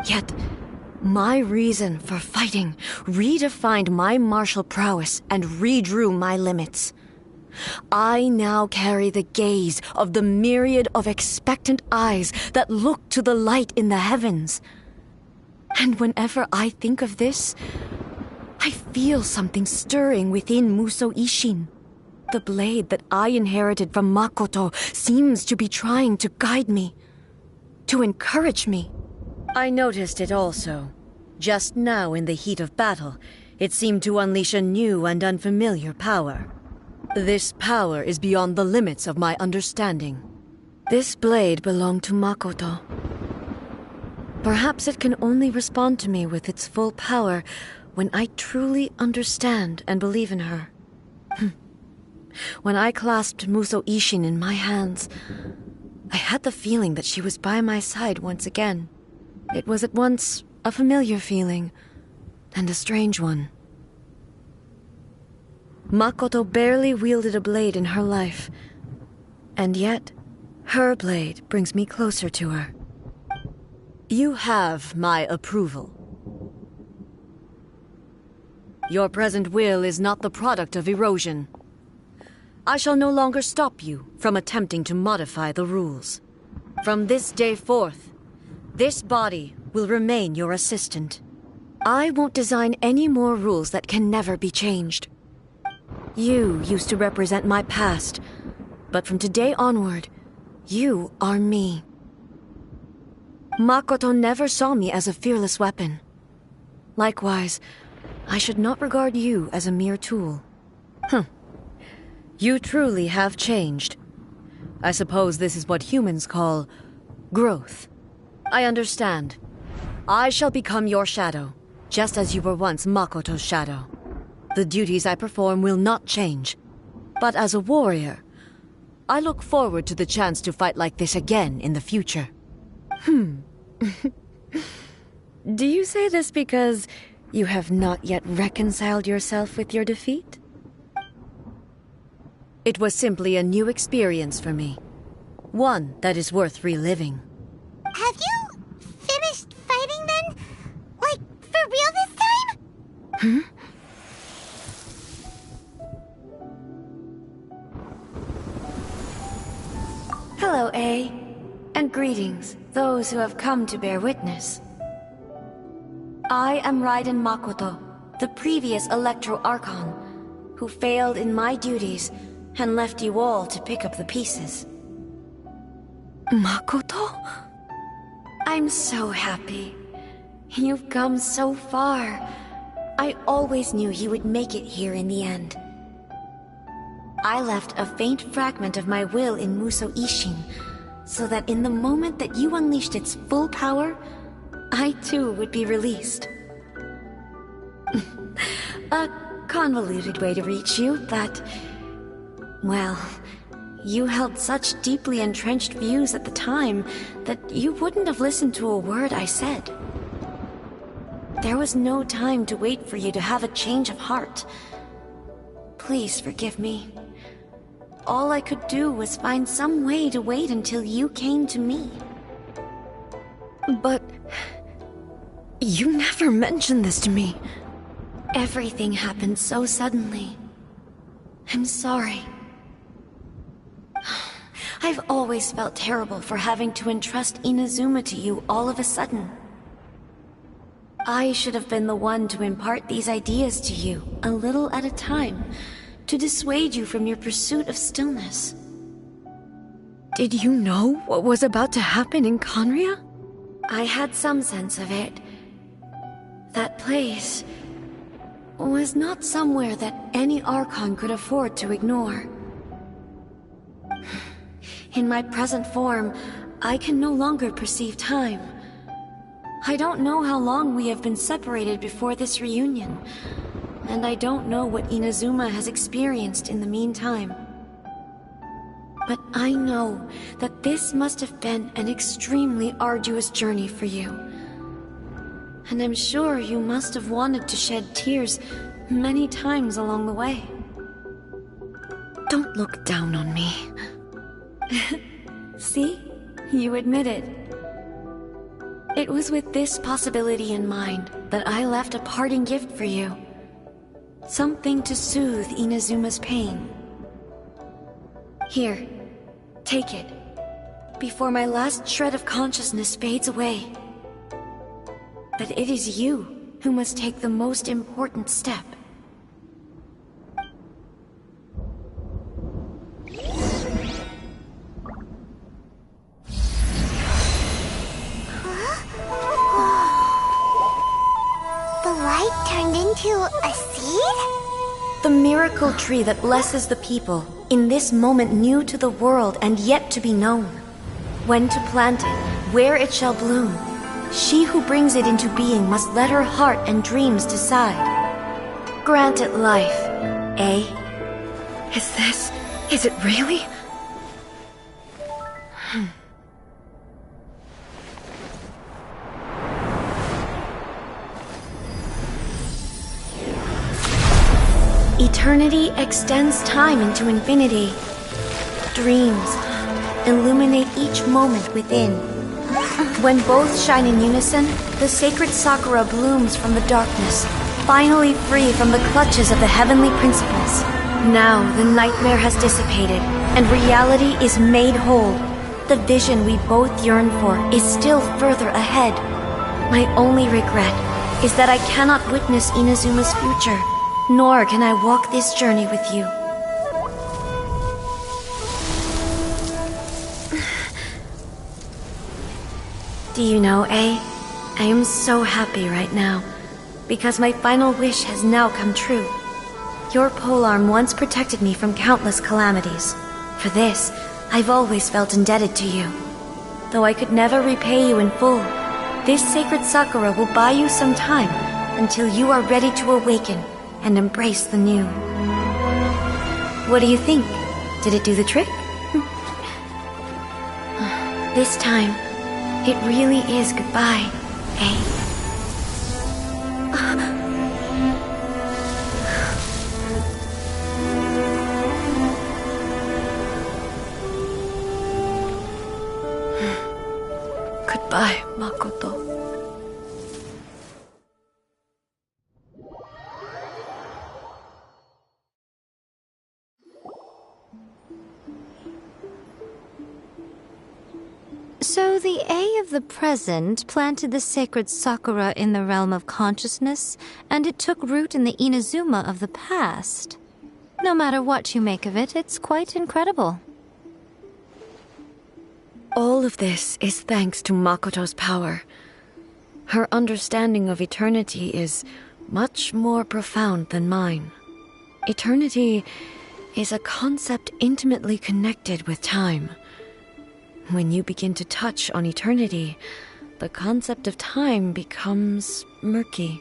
Yet, my reason for fighting redefined my martial prowess and redrew my limits. I now carry the gaze of the myriad of expectant eyes that look to the light in the heavens. And whenever I think of this, I feel something stirring within Musou Ishin. The blade that I inherited from Makoto seems to be trying to guide me, to encourage me. I noticed it also. Just now in the heat of battle, it seemed to unleash a new and unfamiliar power. This power is beyond the limits of my understanding. This blade belonged to Makoto. Perhaps it can only respond to me with its full power when I truly understand and believe in her. When I clasped Musou Ishin in my hands, I had the feeling that she was by my side once again. It was at once a familiar feeling and a strange one. Makoto barely wielded a blade in her life, and yet her blade brings me closer to her. You have my approval. Your present will is not the product of erosion. I shall no longer stop you from attempting to modify the rules. From this day forth, this body will remain your assistant. I won't design any more rules that can never be changed. You used to represent my past, but from today onward, you are me. Makoto never saw me as a fearless weapon. Likewise, I should not regard you as a mere tool. You truly have changed. I suppose this is what humans call growth. I understand. I shall become your shadow, just as you were once Makoto's shadow. The duties I perform will not change. But as a warrior, I look forward to the chance to fight like this again in the future. Do you say this because you have not yet reconciled yourself with your defeat? It was simply a new experience for me. One that is worth reliving. Have you finished fighting then? Like, for real this time? Hello, A. And greetings, those who have come to bear witness. I am Raiden Makoto, the previous Electro Archon, who failed in my duties and left you all to pick up the pieces. Makoto? I'm so happy. You've come so far. I always knew you would make it here in the end. I left a faint fragment of my will in Muso Ishin, so that in the moment that you unleashed its full power, I too would be released. A convoluted way to reach you, but... well, you held such deeply entrenched views at the time that you wouldn't have listened to a word I said. There was no time to wait for you to have a change of heart. Please forgive me. All I could do was find some way to wait until you came to me. But... you never mentioned this to me. Everything happened so suddenly. I'm sorry. I've always felt terrible for having to entrust Inazuma to you all of a sudden. I should have been the one to impart these ideas to you, a little at a time, to dissuade you from your pursuit of stillness. Did you know what was about to happen in Conria? I had some sense of it. That place was not somewhere that any Archon could afford to ignore. In my present form, I can no longer perceive time. I don't know how long we have been separated before this reunion, and I don't know what Inazuma has experienced in the meantime. But I know that this must have been an extremely arduous journey for you. And I'm sure you must have wanted to shed tears many times along the way. Don't look down on me. See? You admit it. It was with this possibility in mind that I left a parting gift for you. Something to soothe Inazuma's pain. Here, take it, before my last shred of consciousness fades away. But it is you who must take the most important step. The light turned into a seed? The miracle tree that blesses the people, in this moment new to the world and yet to be known. When to plant it, where it shall bloom. She who brings it into being must let her heart and dreams decide. Grant it life, eh? Is it really? Eternity extends time into infinity. Dreams illuminate each moment within. When both shine in unison, the sacred Sakura blooms from the darkness, finally free from the clutches of the heavenly principles. Now the nightmare has dissipated, and reality is made whole. The vision we both yearn for is still further ahead. My only regret is that I cannot witness Inazuma's future, nor can I walk this journey with you. Do you know, A? I am so happy right now, because my final wish has now come true. Your polearm once protected me from countless calamities. For this, I've always felt indebted to you. Though I could never repay you in full, this sacred Sakura will buy you some time until you are ready to awaken and embrace the new. What do you think? Did it do the trick? This time, it really is goodbye, eh? Goodbye, Makoto. So the A of the present planted the sacred Sakura in the realm of consciousness, and it took root in the Inazuma of the past. No matter what you make of it, it's quite incredible. All of this is thanks to Makoto's power. Her understanding of eternity is much more profound than mine. Eternity is a concept intimately connected with time. When you begin to touch on eternity, the concept of time becomes murky.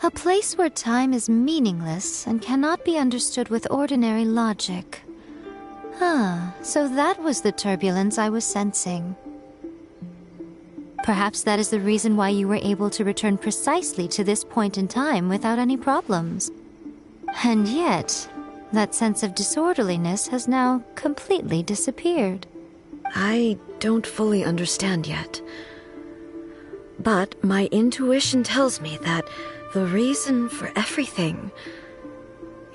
A place where time is meaningless and cannot be understood with ordinary logic. So that was the turbulence I was sensing. Perhaps that is the reason why you were able to return precisely to this point in time without any problems. And yet, that sense of disorderliness has now completely disappeared. I don't fully understand yet. But my intuition tells me that the reason for everything,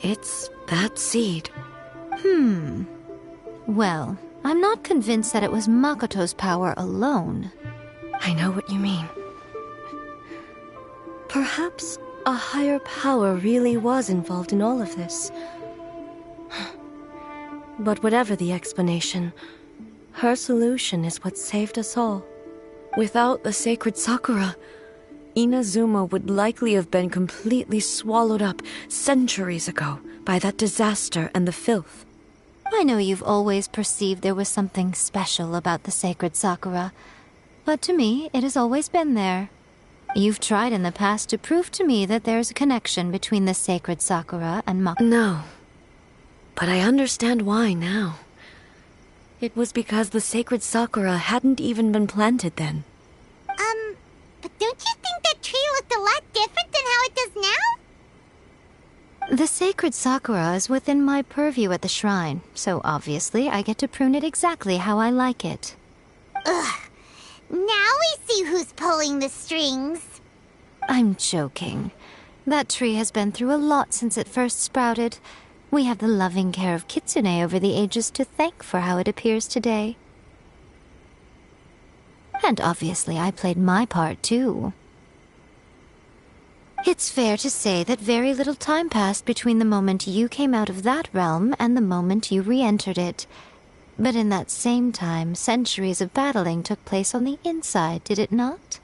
it's that seed. Well, I'm not convinced that it was Makoto's power alone. I know what you mean. Perhaps a higher power really was involved in all of this. But whatever the explanation, her solution is what saved us all. Without the sacred Sakura, Inazuma would likely have been completely swallowed up centuries ago by that disaster and the filth. I know you've always perceived there was something special about the sacred Sakura, but to me, it has always been there. You've tried in the past to prove to me that there's a connection between the sacred Sakura and Makoto. No, but I understand why now. It was because the sacred Sakura hadn't even been planted then. But don't you think that tree looked a lot different than how it does now? The sacred Sakura is within my purview at the shrine, so obviously I get to prune it exactly how I like it. Ugh. Now we see who's pulling the strings. I'm joking. That tree has been through a lot since it first sprouted. We have the loving care of Kitsune over the ages to thank for how it appears today. And obviously I played my part too. It's fair to say that very little time passed between the moment you came out of that realm and the moment you re-entered it. But in that same time, centuries of battling took place on the inside, did it not?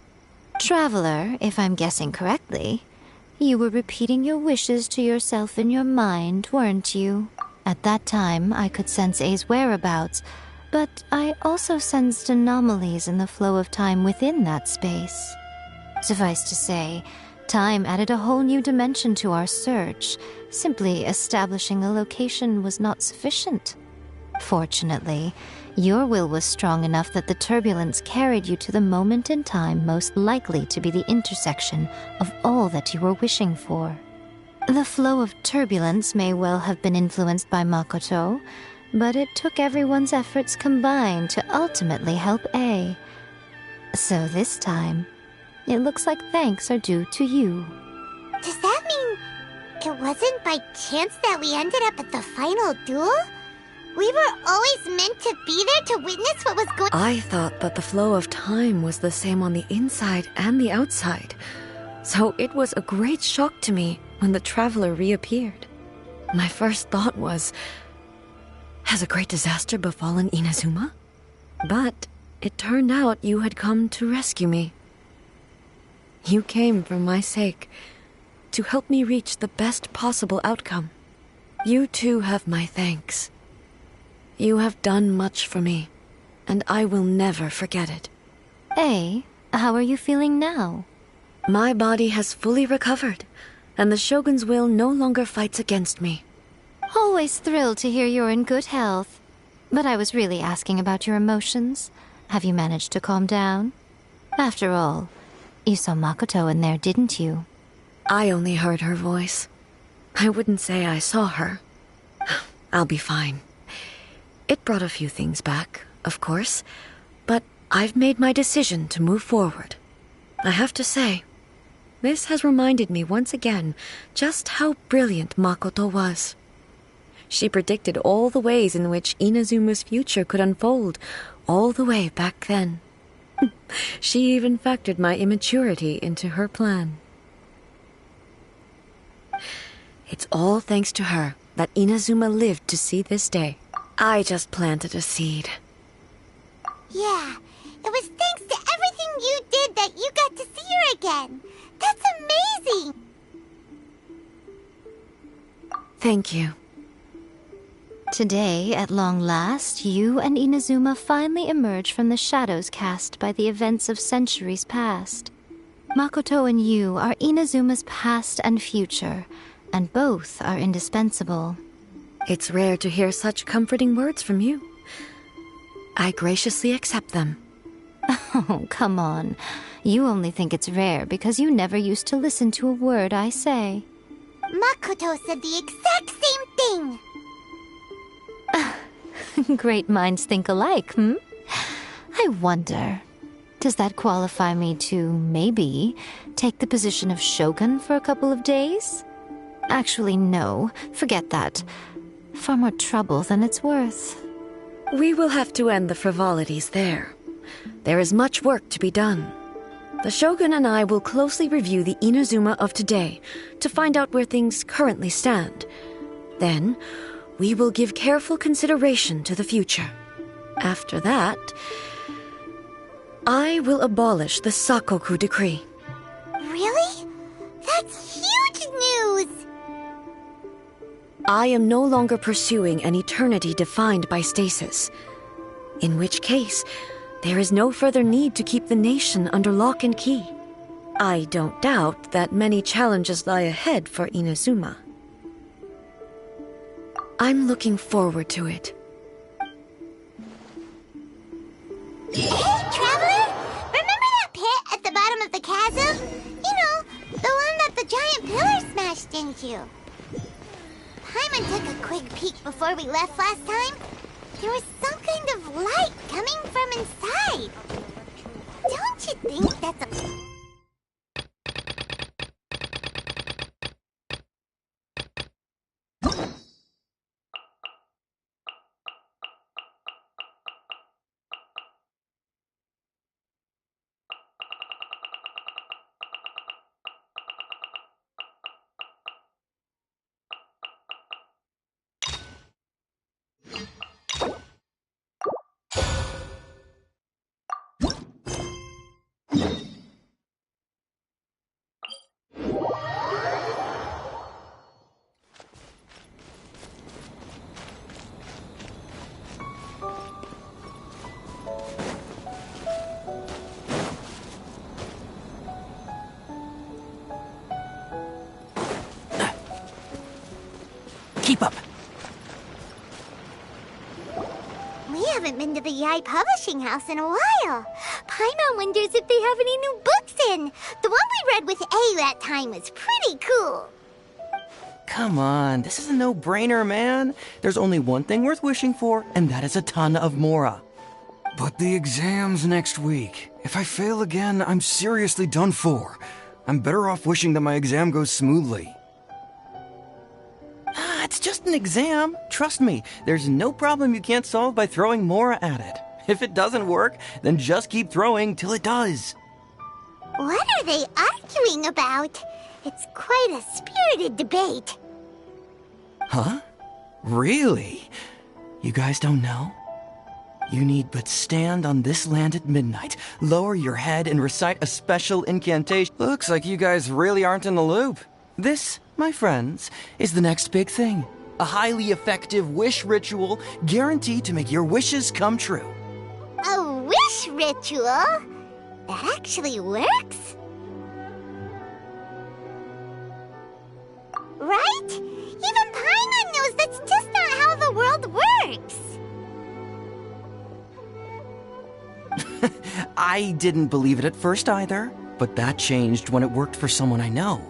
Traveler, if I'm guessing correctly, you were repeating your wishes to yourself in your mind, weren't you? At that time, I could sense A's whereabouts, but I also sensed anomalies in the flow of time within that space. Suffice to say, time added a whole new dimension to our search. Simply establishing a location was not sufficient. Fortunately, your will was strong enough that the turbulence carried you to the moment in time most likely to be the intersection of all that you were wishing for. The flow of turbulence may well have been influenced by Makoto, but it took everyone's efforts combined to ultimately help A. So this time, it looks like thanks are due to you. Does that mean it wasn't by chance that we ended up at the final duel? We were always meant to be there to witness what was going on. I thought that the flow of time was the same on the inside and the outside. So it was a great shock to me when the traveler reappeared. My first thought was, has a great disaster befallen Inazuma? But it turned out you had come to rescue me. You came for my sake, to help me reach the best possible outcome. You too have my thanks. You have done much for me, and I will never forget it. A, how are you feeling now? My body has fully recovered, and the Shogun's will no longer fights against me. Always thrilled to hear you're in good health. But I was really asking about your emotions. Have you managed to calm down? After all, you saw Makoto in there, didn't you? I only heard her voice. I wouldn't say I saw her. I'll be fine. It brought a few things back, of course, but I've made my decision to move forward. I have to say, this has reminded me once again just how brilliant Makoto was. She predicted all the ways in which Inazuma's future could unfold, all the way back then. She even factored my immaturity into her plan. It's all thanks to her that Inazuma lived to see this day. I just planted a seed. Yeah, it was thanks to everything you did that you got to see her again. That's amazing! Thank you. Today, at long last, you and Inazuma finally emerge from the shadows cast by the events of centuries past. Makoto and you are Inazuma's past and future, and both are indispensable. It's rare to hear such comforting words from you. I graciously accept them. Oh, come on. You only think it's rare because you never used to listen to a word I say. Makoto said the exact same thing! Great minds think alike, hmm? I wonder, does that qualify me to, maybe, take the position of Shogun for a couple of days? Actually, no. Forget that. Far more trouble than it's worth. We will have to end the frivolities there. There is much work to be done. The Shogun and I will closely review the Inazuma of today to find out where things currently stand. Then, we will give careful consideration to the future. After that, I will abolish the Sakoku decree. Really? That's huge news! I am no longer pursuing an eternity defined by stasis. In which case, there is no further need to keep the nation under lock and key. I don't doubt that many challenges lie ahead for Inazuma. I'm looking forward to it. Hey, Traveler! Remember that pit at the bottom of the chasm? You know, the one that the giant pillar smashed into. Paimon took a quick peek before we left last time. There was some kind of light coming from inside. Don't you think that's a... Keep up. We haven't been to the Yai Publishing House in a while. Paimon wonders if they have any new books in. The one we read with A that time was pretty cool. Come on, this is a no-brainer, man. There's only one thing worth wishing for, and that is a ton of Mora. But the exam's next week. If I fail again, I'm seriously done for. I'm better off wishing that my exam goes smoothly. It's just an exam. Trust me, there's no problem you can't solve by throwing Mora at it. If it doesn't work, then just keep throwing till it does. What are they arguing about? It's quite a spirited debate. Huh? Really? You guys don't know? You need but stand on this land at midnight, lower your head, and recite a special incantation. Looks like you guys really aren't in the loop. This, my friends, is the next big thing. A highly effective wish ritual guaranteed to make your wishes come true. A wish ritual? That actually works? Right? Even Paimon knows that's just not how the world works. I didn't believe it at first either, but that changed when it worked for someone I know.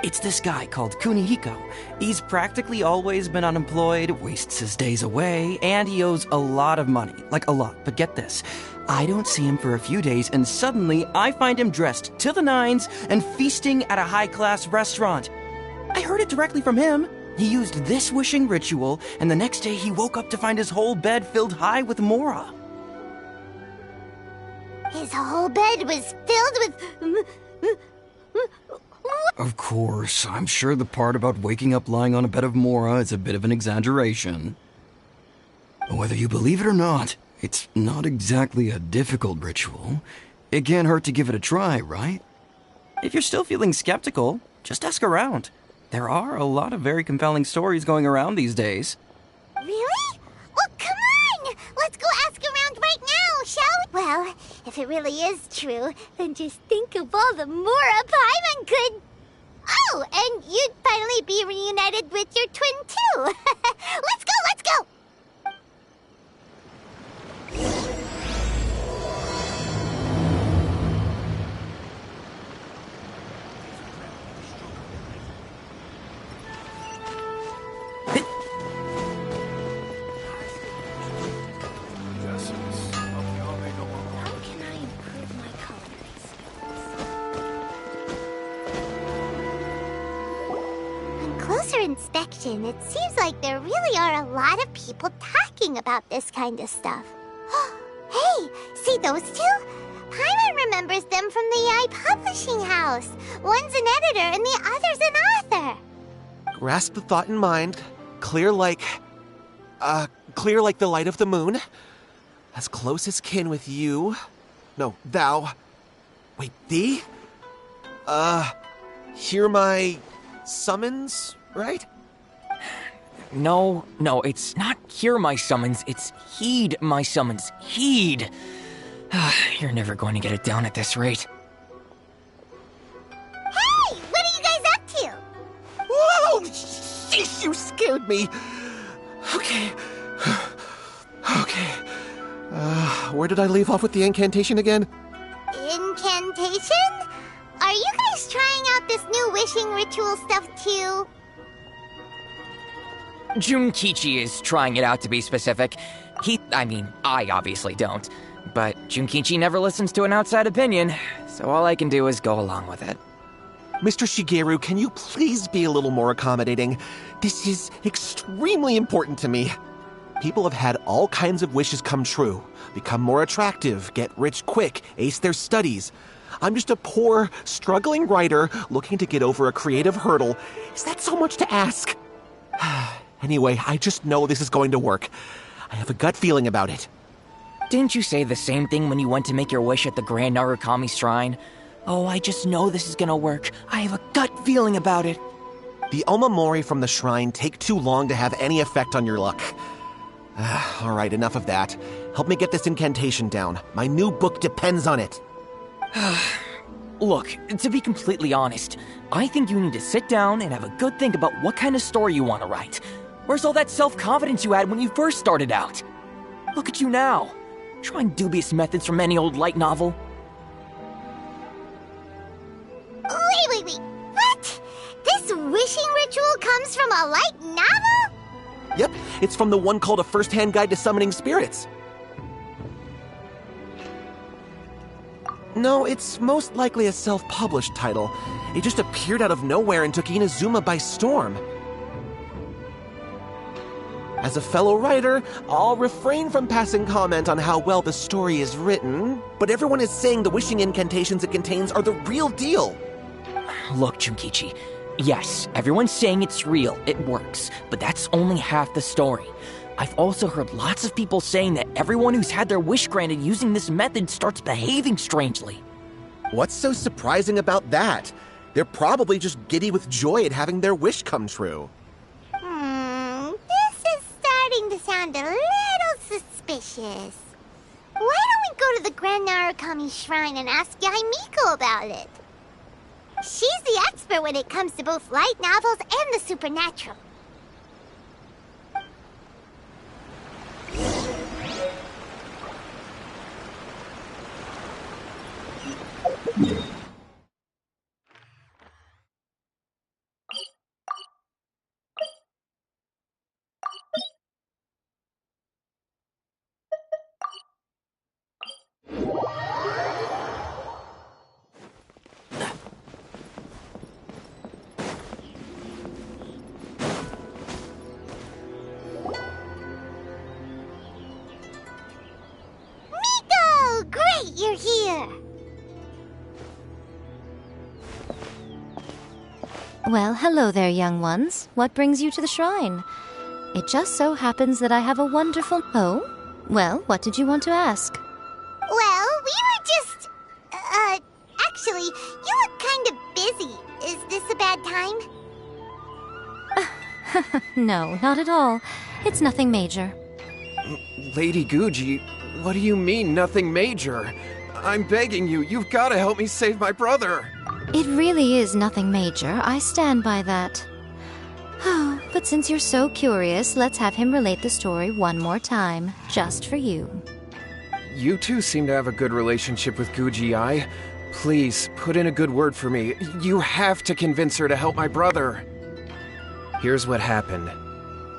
It's this guy called Kunihiko. He's practically always been unemployed, wastes his days away, and he owes a lot of money. Like a lot, but get this. I don't see him for a few days, and suddenly I find him dressed to the nines and feasting at a high-class restaurant. I heard it directly from him. He used this wishing ritual, and the next day he woke up to find his whole bed filled high with Mora. His whole bed was filled with... Of course, I'm sure the part about waking up lying on a bed of Mora is a bit of an exaggeration. Whether you believe it or not, it's not exactly a difficult ritual. It can't hurt to give it a try, right? If you're still feeling skeptical, just ask around. There are a lot of very compelling stories going around these days. Really? Well, come on! Let's go ask around right now, shall we? Well, if it really is true, then just think of all the Mora Paimon could... Oh, and you'd finally be reunited with your twin, too. Let's go, let's go! Closer inspection, it seems like there really are a lot of people talking about this kind of stuff. Hey, see those two? Paimon remembers them from the AI publishing house. One's an editor and the other's an author. Grasp the thought in mind. Clear like the light of the moon. As close as kin with you. No, thou. Wait, thee? Hear my summons, right? No, it's not hear my summons, it's heed my summons. Heed! You're never going to get it down at this rate. Hey! What are you guys up to? Whoa! Sheesh, you scared me! Okay. Where did I leave off with the incantation again? Incantation? Are you guys trying out this new wishing ritual stuff too? Junkichi is trying it out, to be specific. I obviously don't. But Junkichi never listens to an outside opinion, so all I can do is go along with it. Mr. Shigeru, can you please be a little more accommodating? This is extremely important to me. People have had all kinds of wishes come true. Become more attractive, get rich quick, ace their studies. I'm just a poor, struggling writer looking to get over a creative hurdle. Is that so much to ask? Anyway, I just know this is going to work. I have a gut feeling about it. Didn't you say the same thing when you went to make your wish at the Grand Narukami Shrine? Oh, I just know this is gonna work. I have a gut feeling about it. The Omamori from the shrine take too long to have any effect on your luck. Alright, enough of that. Help me get this incantation down. My new book depends on it. Look, to be completely honest, I think you need to sit down and have a good think about what kind of story you want to write. Where's all that self-confidence you had when you first started out? Look at you now, trying dubious methods from any old light novel. Wait. What? This wishing ritual comes from a light novel? Yep, it's from the one called A First-Hand Guide to Summoning Spirits. No, it's most likely a self-published title. It just appeared out of nowhere and took Inazuma by storm. As a fellow writer, I'll refrain from passing comment on how well the story is written, but everyone is saying the wishing incantations it contains are the real deal. Look, Junkichi, yes, everyone's saying it's real, it works, but that's only half the story. I've also heard lots of people saying that everyone who's had their wish granted using this method starts behaving strangely. What's so surprising about that? They're probably just giddy with joy at having their wish come true. This is starting to sound a little suspicious. Why don't we go to the Grand Narukami Shrine and ask Yaimiko about it? She's the expert when it comes to both light novels and the supernatural. you're here. Well, hello there, young ones. What brings you to the shrine? It just so happens that I have a wonderful... Oh? Well, what did you want to ask? Well, we were just... actually, you look kind of busy. Is this a bad time? No, not at all. It's nothing major. Lady Guji, what do you mean, nothing major? I'm begging you, you've got to help me save my brother. It really is nothing major. I stand by that. Oh, but since you're so curious, let's have him relate the story one more time, just for you. You two seem to have a good relationship with Guji-ai. Please, put in a good word for me. You have to convince her to help my brother. Here's what happened.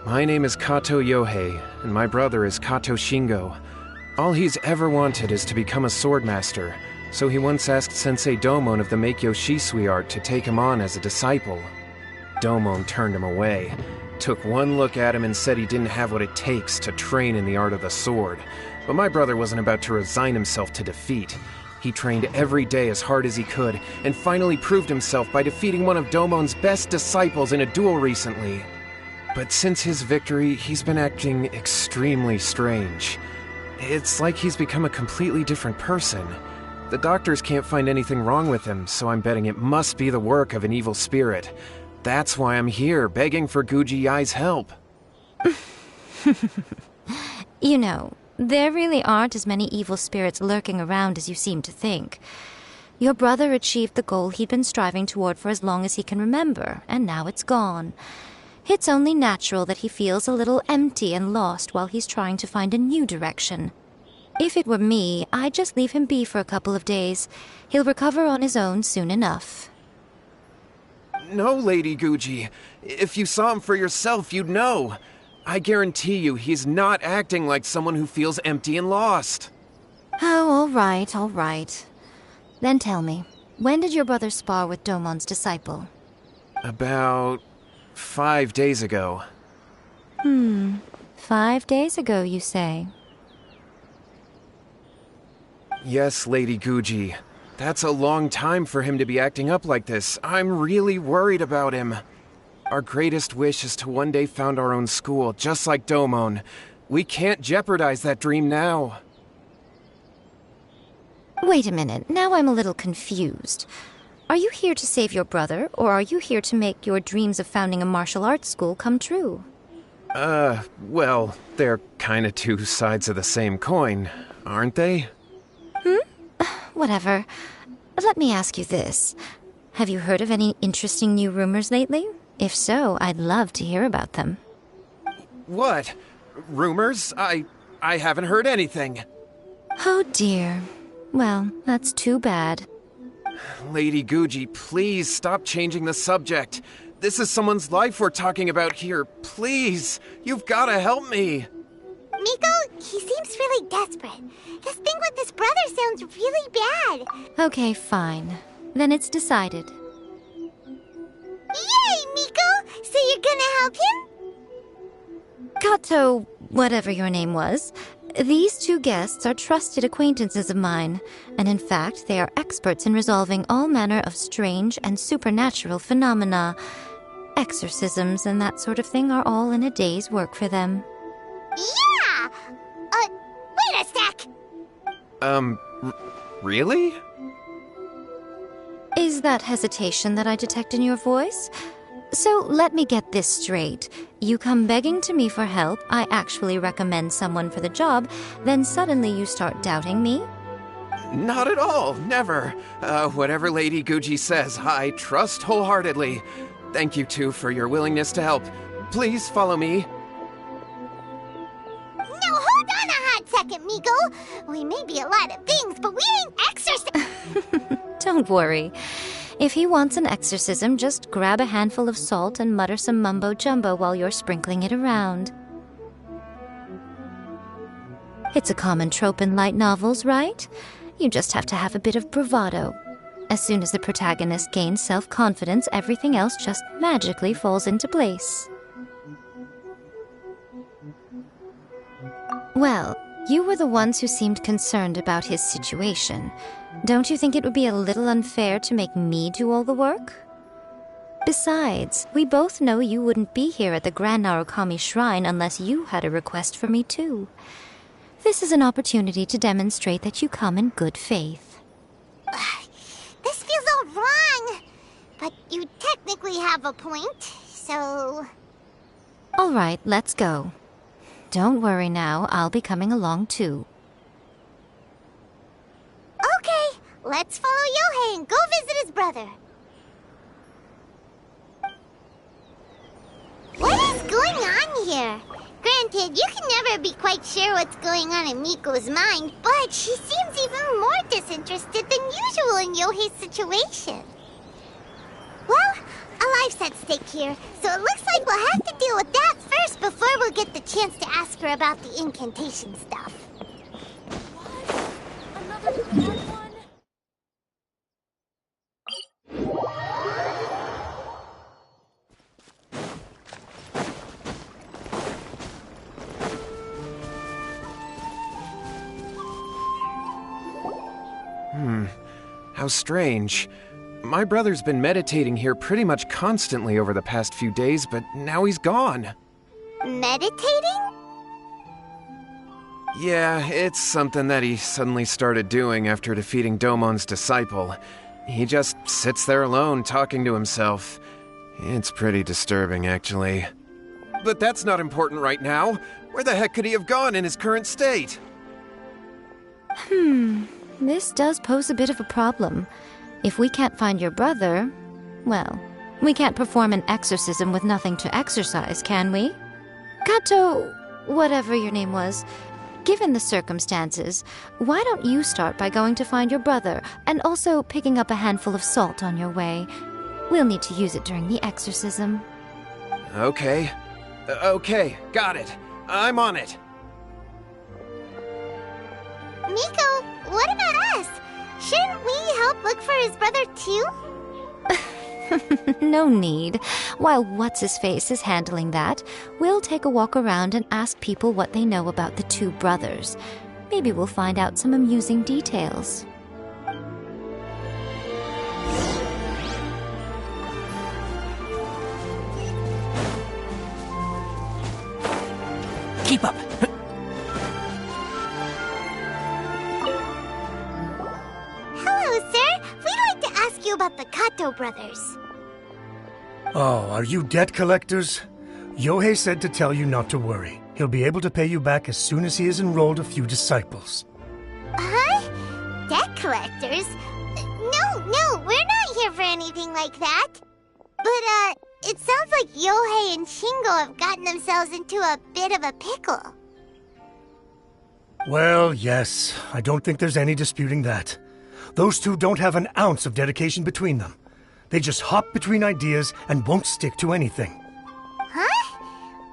My name is Kato Yohei, and my brother is Kato Shingo. All he's ever wanted is to become a swordmaster, so he once asked Sensei Domon of the Meikyo Shisui art to take him on as a disciple. Domon turned him away, took one look at him and said he didn't have what it takes to train in the art of the sword. But my brother wasn't about to resign himself to defeat. He trained every day as hard as he could, and finally proved himself by defeating one of Domon's best disciples in a duel recently. But since his victory, he's been acting extremely strange. It's like he's become a completely different person. The doctors can't find anything wrong with him, so I'm betting it must be the work of an evil spirit. That's why I'm here, begging for Guji-ai's help. You know, there really aren't as many evil spirits lurking around as you seem to think. Your brother achieved the goal he'd been striving toward for as long as he can remember, and now it's gone. It's only natural that he feels a little empty and lost while he's trying to find a new direction. If it were me, I'd just leave him be for a couple of days. He'll recover on his own soon enough. No, Lady Guji. If you saw him for yourself, you'd know. I guarantee you he's not acting like someone who feels empty and lost. Oh, all right. Then tell me, when did your brother spar with Domon's disciple? About 5 days ago. 5 days ago, you say? Yes, Lady Guji. That's a long time for him to be acting up like this. I'm really worried about him. Our greatest wish is to one day found our own school, just like Domon. We can't jeopardize that dream now. Wait a minute, now I'm a little confused. Are you here to save your brother, or are you here to make your dreams of founding a martial arts school come true? Well, they're kinda two sides of the same coin, aren't they? Whatever. Let me ask you this. Have you heard of any interesting new rumors lately? If so, I'd love to hear about them. What? Rumors? I haven't heard anything. Oh dear. Well, that's too bad. Lady Guji, please stop changing the subject. This is someone's life we're talking about here. Please, you've gotta help me. Miko, he seems really desperate. This thing with his brother sounds really bad. Okay, fine. Then it's decided. Yay, Miko! So you're gonna help him? Kato, whatever your name was, these two guests are trusted acquaintances of mine, and in fact, they are experts in resolving all manner of strange and supernatural phenomena. Exorcisms and that sort of thing are all in a day's work for them. Yeah! Wait a sec! Really? Is that hesitation that I detect in your voice? So let me get this straight. You come begging to me for help, I actually recommend someone for the job, then suddenly you start doubting me? Not at all, never. Whatever Lady Guji says, I trust wholeheartedly. Thank you two for your willingness to help. Please follow me. No, hold on a hot second, Miko. We may be a lot of things, but we ain't exorcists. Don't worry. If he wants an exorcism, just grab a handful of salt and mutter some mumbo-jumbo while you're sprinkling it around. It's a common trope in light novels, right? You just have to have a bit of bravado. As soon as the protagonist gains self-confidence, everything else just magically falls into place. Well, You were the ones who seemed concerned about his situation. Don't you think it would be a little unfair to make me do all the work? Besides, we both know you wouldn't be here at the Grand Narukami Shrine unless you had a request for me too. This is an opportunity to demonstrate that you come in good faith. This feels all wrong. But you technically have a point, so... All right, let's go. Don't worry now, I'll be coming along too. Okay, let's follow Yohei and go visit his brother. What is going on here? Granted, you can never be quite sure what's going on in Miko's mind, but she seems even more disinterested than usual in Yohei's situation. Well, a life's at stake here, so it looks like we'll have to deal with that first before we'll get the chance to ask her about the incantation stuff. What? Another bad one? How strange. My brother's been meditating here pretty much constantly over the past few days, but now he's gone. Meditating? Yeah, it's something that he suddenly started doing after defeating Domon's disciple. He just sits there alone, talking to himself. It's pretty disturbing, actually. But that's not important right now. Where the heck could he have gone in his current state? This does pose a bit of a problem. If we can't find your brother, well, we can't perform an exorcism with nothing to exorcise, can we? Kato, whatever your name was, given the circumstances, why don't you start by going to find your brother and also picking up a handful of salt on your way? We'll need to use it during the exorcism. Okay. Okay, got it. I'm on it. Miko, what about us? Shouldn't we help look for his brother too? No need. While What's-His-Face is handling that, we'll take a walk around and ask people what they know about the two brothers. Maybe we'll find out some amusing details. Keep up! Hello, sir. We'd like to ask you about the Kato brothers. Oh, are you debt collectors? Yohei said to tell you not to worry. He'll be able to pay you back as soon as he has enrolled a few disciples. Huh? Debt collectors? No, we're not here for anything like that. But, it sounds like Yohei and Shingo have gotten themselves into a bit of a pickle. Well, yes, I don't think there's any disputing that. Those two don't have an ounce of dedication between them. They just hop between ideas and won't stick to anything. Huh?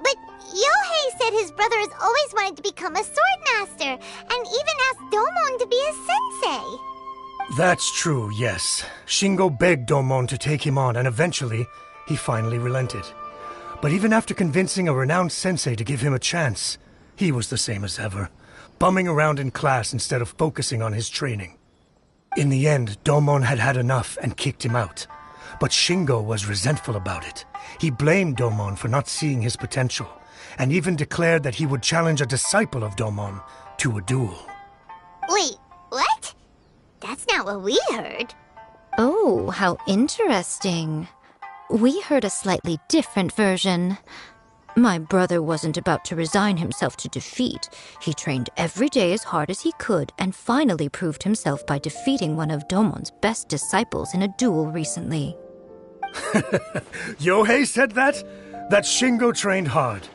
But Yohei said his brother has always wanted to become a sword master, and even asked Domon to be his sensei. That's true, yes. Shingo begged Domon to take him on, and eventually, he finally relented. But even after convincing a renowned sensei to give him a chance, he was the same as ever, bumming around in class instead of focusing on his training. In the end, Domon had had enough and kicked him out. But Shingo was resentful about it. He blamed Domon for not seeing his potential, and even declared that he would challenge a disciple of Domon to a duel. Wait, what? That's not what we heard. Oh, how interesting. We heard a slightly different version. My brother wasn't about to resign himself to defeat. He trained every day as hard as he could and finally proved himself by defeating one of Domon's best disciples in a duel recently. Yohei said that? That Shingo trained hard.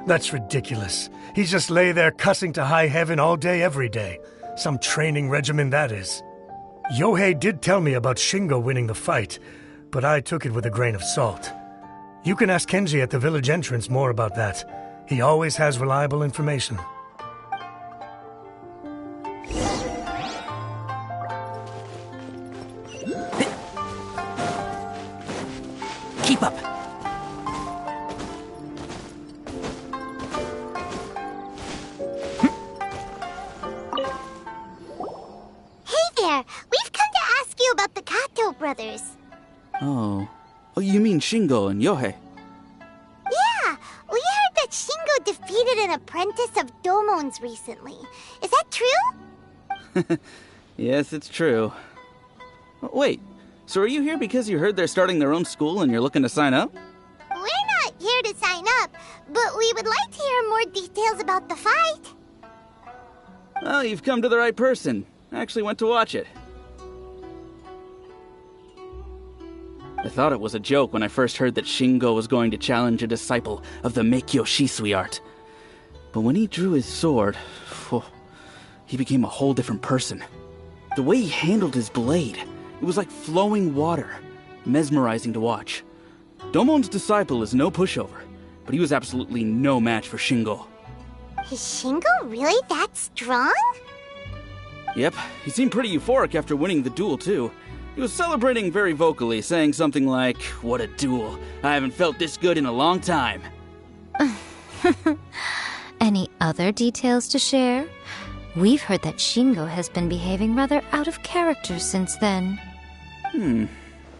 That's ridiculous. He just lay there cussing to high heaven all day, every day. Some training regimen, that is. Yohei did tell me about Shingo winning the fight, but I took it with a grain of salt. You can ask Kenji at the village entrance more about that. He always has reliable information. Keep up! there. We've come to ask you about the Kato brothers. Oh. Oh, you mean Shingo and Yohei? Yeah, we heard that Shingo defeated an apprentice of Domon's recently. Is that true? Yes, it's true. Wait, so are you here because you heard they're starting their own school and you're looking to sign up? We're not here to sign up, but we would like to hear more details about the fight. Well, you've come to the right person. I actually went to watch it. I thought it was a joke when I first heard that Shingo was going to challenge a disciple of the Meikyo Shisui art. But when he drew his sword, he became a whole different person. The way he handled his blade, it was like flowing water, mesmerizing to watch. Domon's disciple is no pushover, but he was absolutely no match for Shingo. Is Shingo really that strong? Yep, he seemed pretty euphoric after winning the duel, too. He was celebrating very vocally, saying something like, "What a duel. I haven't felt this good in a long time." Any other details to share? We've heard that Shingo has been behaving rather out of character since then.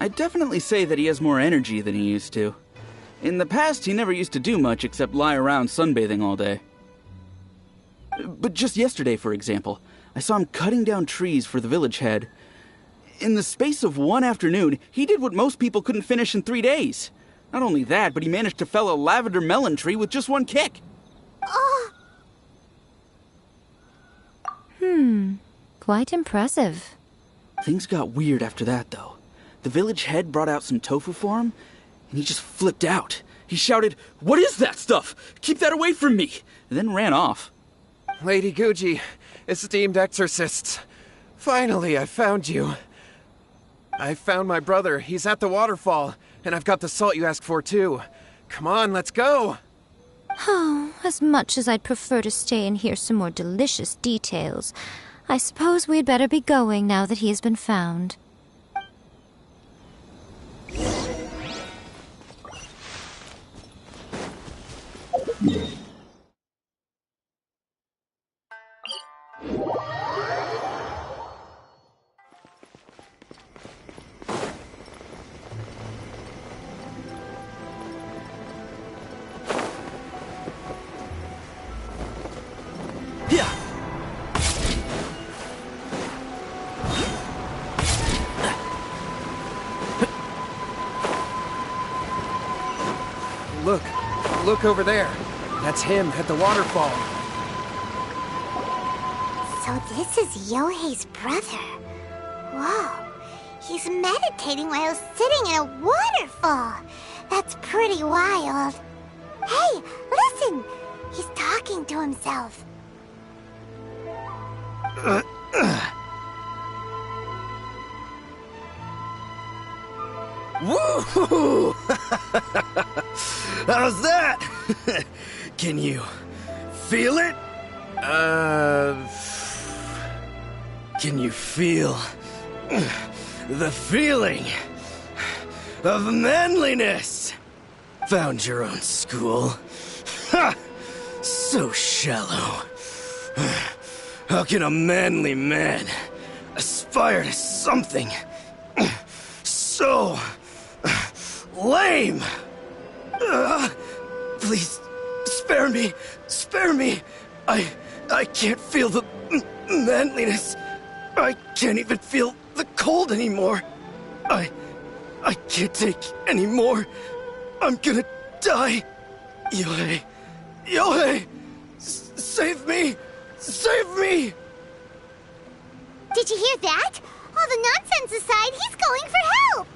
I'd definitely say that he has more energy than he used to. In the past, he never used to do much except lie around sunbathing all day. But just yesterday, for example, I saw him cutting down trees for the village head. In the space of one afternoon, he did what most people couldn't finish in 3 days. Not only that, but he managed to fell a lavender melon tree with just one kick. Quite impressive. Things got weird after that, though. The village head brought out some tofu for him, and he just flipped out. He shouted, "What is that stuff? Keep that away from me!" and then ran off. Lady Guji, esteemed exorcists, finally I found you. I found my brother. He's at the waterfall, and I've got the salt you asked for, too. Come on, let's go! Oh, as much as I'd prefer to stay and hear some more delicious details, I suppose we'd better be going now that he has been found. Look over there. That's him at the waterfall. So this is Yohei's brother. Whoa. He's meditating while sitting in a waterfall. That's pretty wild. Hey, listen! He's talking to himself. Woo! How's that? Can you feel it? Can you feel the feeling of manliness? Found your own school. Ha! So shallow. How can a manly man aspire to something so lame? Please, spare me. Spare me. I can't feel the manliness. I can't even feel the cold anymore. I can't take any more. I'm gonna die. Yohei. Yohei! Save me! Save me! Did you hear that? All the nonsense aside, he's calling for help!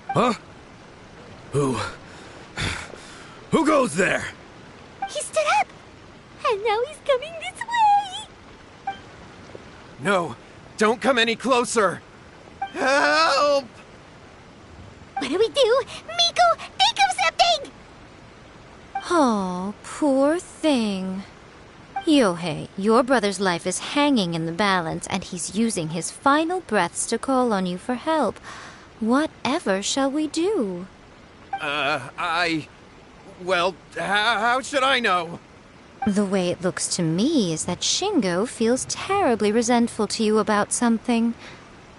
Huh? Who goes there? He stood up! And now he's coming this way! No, don't come any closer! Help! What do we do? Miko, think of something! Oh, poor thing. Yohei, your brother's life is hanging in the balance, and he's using his final breaths to call on you for help. Whatever shall we do? Well, how should I know? The way it looks to me is that Shingo feels terribly resentful to you about something.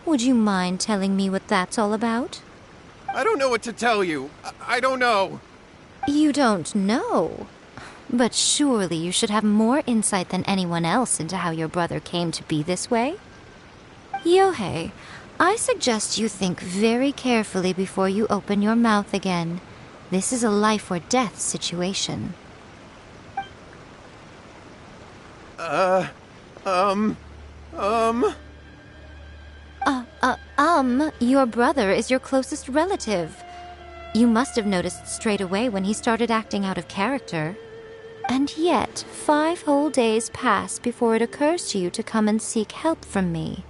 Would you mind telling me what that's all about? I don't know what to tell you. I don't know. You don't know? But surely you should have more insight than anyone else into how your brother came to be this way? Yohei, I suggest you think very carefully before you open your mouth again. This is a life or death situation. Your brother is your closest relative. You must have noticed straight away when he started acting out of character. And yet, 5 whole days pass before it occurs to you to come and seek help from me.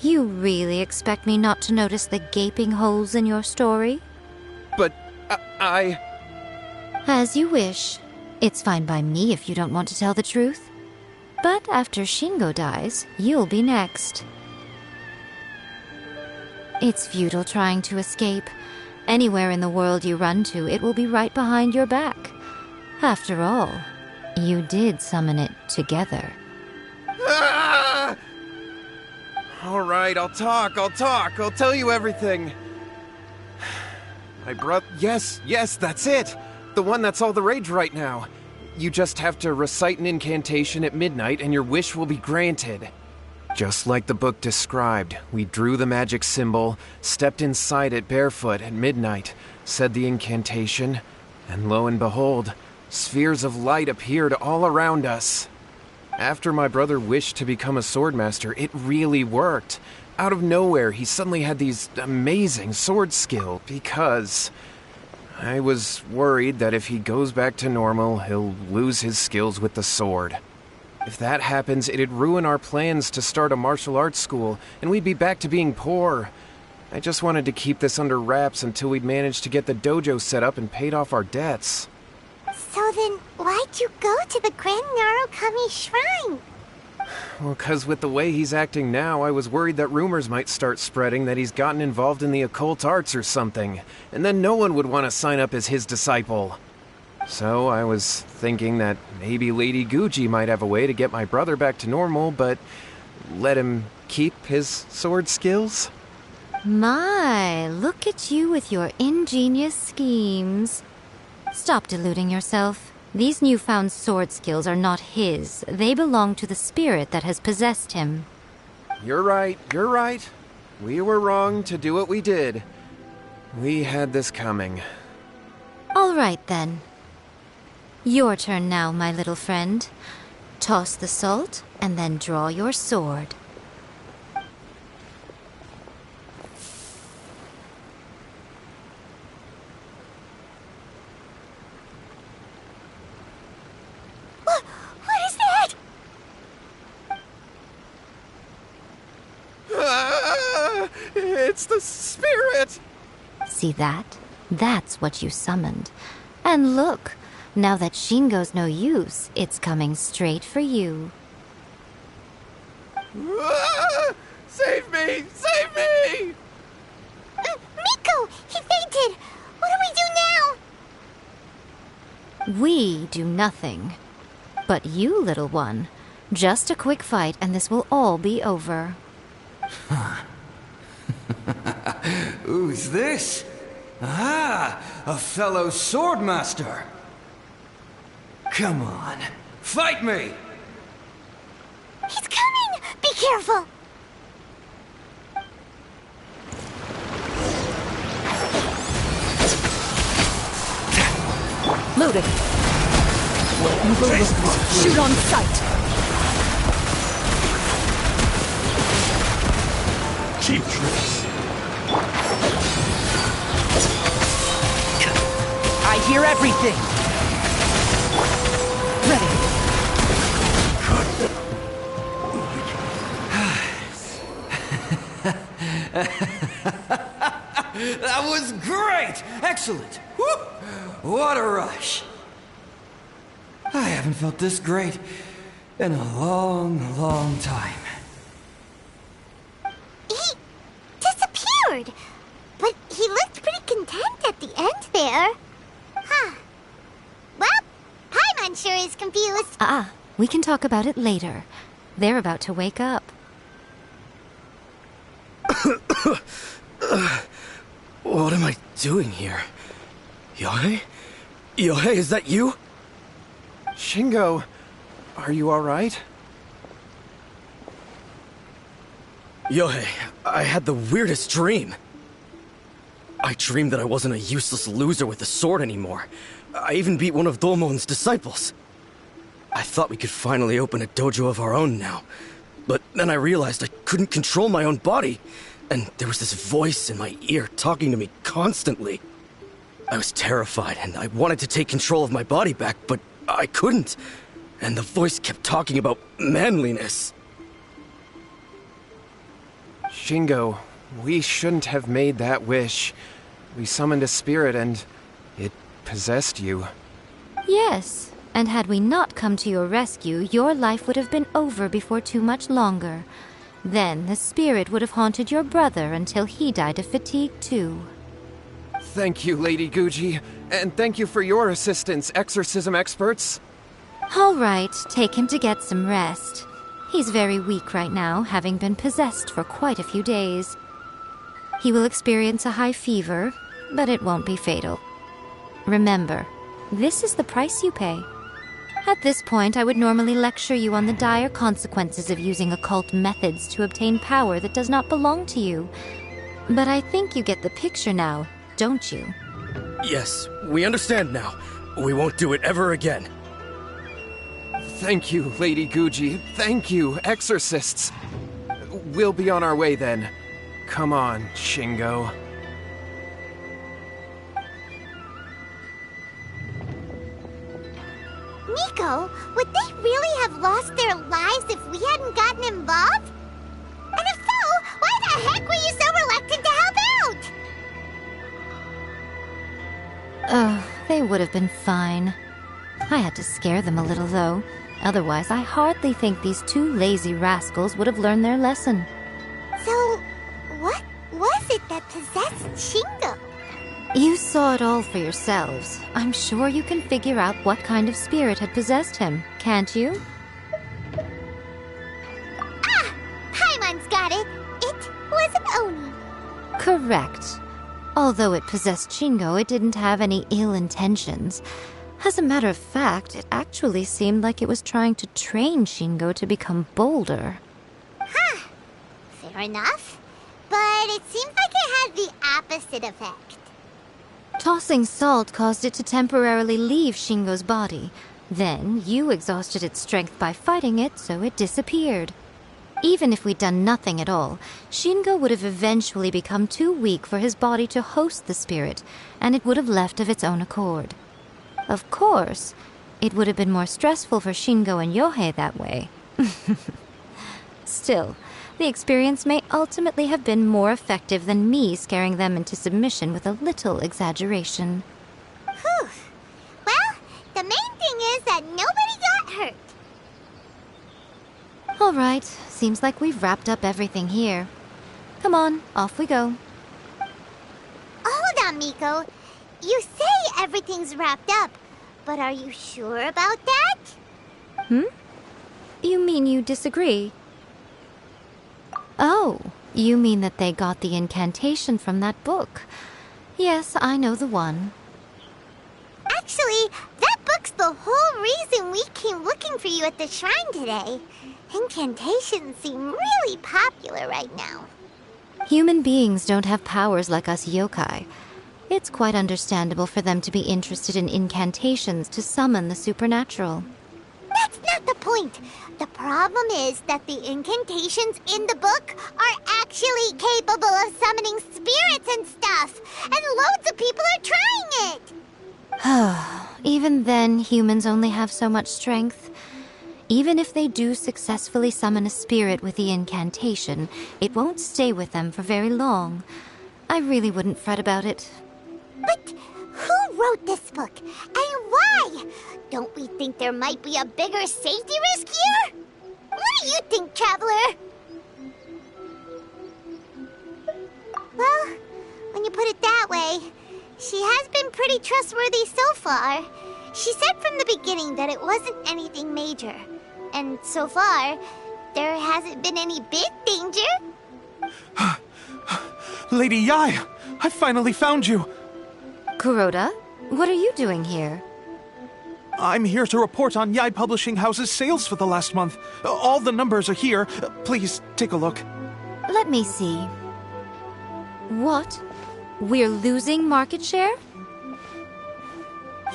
You really expect me not to notice the gaping holes in your story? But I... As you wish. It's fine by me if you don't want to tell the truth. But after Shingo dies, you'll be next. It's futile trying to escape. Anywhere in the world you run to, it will be right behind your back. After all, you did summon it together. Ah! All right, I'll talk. I'll tell you everything. My brother... Yes, that's it. The one that's all the rage right now. You just have to recite an incantation at midnight and your wish will be granted. Just like the book described, we drew the magic symbol, stepped inside it barefoot at midnight, said the incantation, and lo and behold, spheres of light appeared all around us. After my brother wished to become a swordmaster, it really worked. Out of nowhere, he suddenly had these amazing sword skill because... I was worried that if he goes back to normal, he'll lose his skills with the sword. If that happens, it'd ruin our plans to start a martial arts school, and we'd be back to being poor. I just wanted to keep this under wraps until we'd managed to get the dojo set up and paid off our debts. So then, why'd you go to the Grand Narukami Shrine? Well, 'cause with the way he's acting now, I was worried that rumors might start spreading that he's gotten involved in the occult arts or something, and then no one would want to sign up as his disciple. So I was thinking that maybe Lady Guji might have a way to get my brother back to normal, but let him keep his sword skills? My, look at you with your ingenious schemes. Stop deluding yourself. These newfound sword skills are not his. They belong to the spirit that has possessed him. You're right. We were wrong to do what we did. We had this coming. All right, then. Your turn now, my little friend. Toss the salt, and then draw your sword. What is that? It's the spirit! See that? That's what you summoned. And look, now that Shingo's no use, it's coming straight for you. Save me! Save me! Miko! He fainted! What do we do now? We do nothing. But you, little one, just a quick fight and this will all be over. Who's this? Ah, a fellow swordmaster. Come on, fight me! He's coming! Be careful! Loaded. Shoot on sight. Cheap tricks. I hear everything! Ready. That was great! Excellent! Whoop! What a rush! I haven't felt this great in a long, long time. He disappeared! But he looked pretty content at the end there. Huh. Well, Paimon sure is confused. We can talk about it later. They're about to wake up. What am I doing here? Yohei? Yohei, is that you? Shingo, are you alright? Yohei, I had the weirdest dream. I dreamed that I wasn't a useless loser with a sword anymore. I even beat one of Domon's disciples. I thought we could finally open a dojo of our own now. But then I realized I couldn't control my own body. And there was this voice in my ear talking to me constantly. I was terrified and I wanted to take control of my body back, but I couldn't. And the voice kept talking about manliness. Shingo, we shouldn't have made that wish. We summoned a spirit and it possessed you. Yes, and had we not come to your rescue, your life would have been over before too much longer. Then the spirit would have haunted your brother until he died of fatigue too. Thank you, Lady Guji, and thank you for your assistance, exorcism experts. All right, take him to get some rest. He's very weak right now, having been possessed for quite a few days. He will experience a high fever, but it won't be fatal. Remember, this is the price you pay. At this point, I would normally lecture you on the dire consequences of using occult methods to obtain power that does not belong to you. But I think you get the picture now, don't you? Yes, we understand now. We won't do it ever again. Thank you, Lady Guji. Thank you, exorcists. We'll be on our way then. Come on, Shingo. Miko, would they really have lost their lives if we hadn't gotten involved? And if so, why the heck were you so reluctant to help out? They would have been fine. I had to scare them a little, though. Otherwise, I hardly think these two lazy rascals would have learned their lesson. So, what was it that possessed Shingo? You saw it all for yourselves. I'm sure you can figure out what kind of spirit had possessed him, can't you? Ah! Paimon's got it! It was an Oni. Correct. Although it possessed Shingo, it didn't have any ill intentions. As a matter of fact, it actually seemed like it was trying to train Shingo to become bolder. Huh. Fair enough. But it seems like it had the opposite effect. Tossing salt caused it to temporarily leave Shingo's body. Then, you exhausted its strength by fighting it, so it disappeared. Even if we'd done nothing at all, Shingo would have eventually become too weak for his body to host the spirit, and it would have left of its own accord. Of course, it would have been more stressful for Shingo and Yohei that way. Still, the experience may ultimately have been more effective than me scaring them into submission with a little exaggeration. Whew. Well, the main thing is that nobody got hurt. All right, seems like we've wrapped up everything here. Come on, off we go. Hold on, Miko. You say everything's wrapped up, but are you sure about that? You mean you disagree? Oh, you mean that they got the incantation from that book. Yes, I know the one. Actually, that book's the whole reason we came looking for you at the shrine today. Incantations seem really popular right now. Human beings don't have powers like us yokai. It's quite understandable for them to be interested in incantations to summon the supernatural. That's not the point. The problem is that the incantations in the book are actually capable of summoning spirits and stuff, and loads of people are trying it. Even then, humans only have so much strength. Even if they do successfully summon a spirit with the incantation, it won't stay with them for very long. I really wouldn't fret about it. But who wrote this book, and why? Don't we think there might be a bigger safety risk here? What do you think, Traveler? Well, when you put it that way, she has been pretty trustworthy so far. She said from the beginning that it wasn't anything major. And so far, there hasn't been any big danger. Lady Yai, I finally found you. Kuroda, what are you doing here? I'm here to report on Yai Publishing House's sales for the last month. All the numbers are here. Please take a look. Let me see. What? We're losing market share?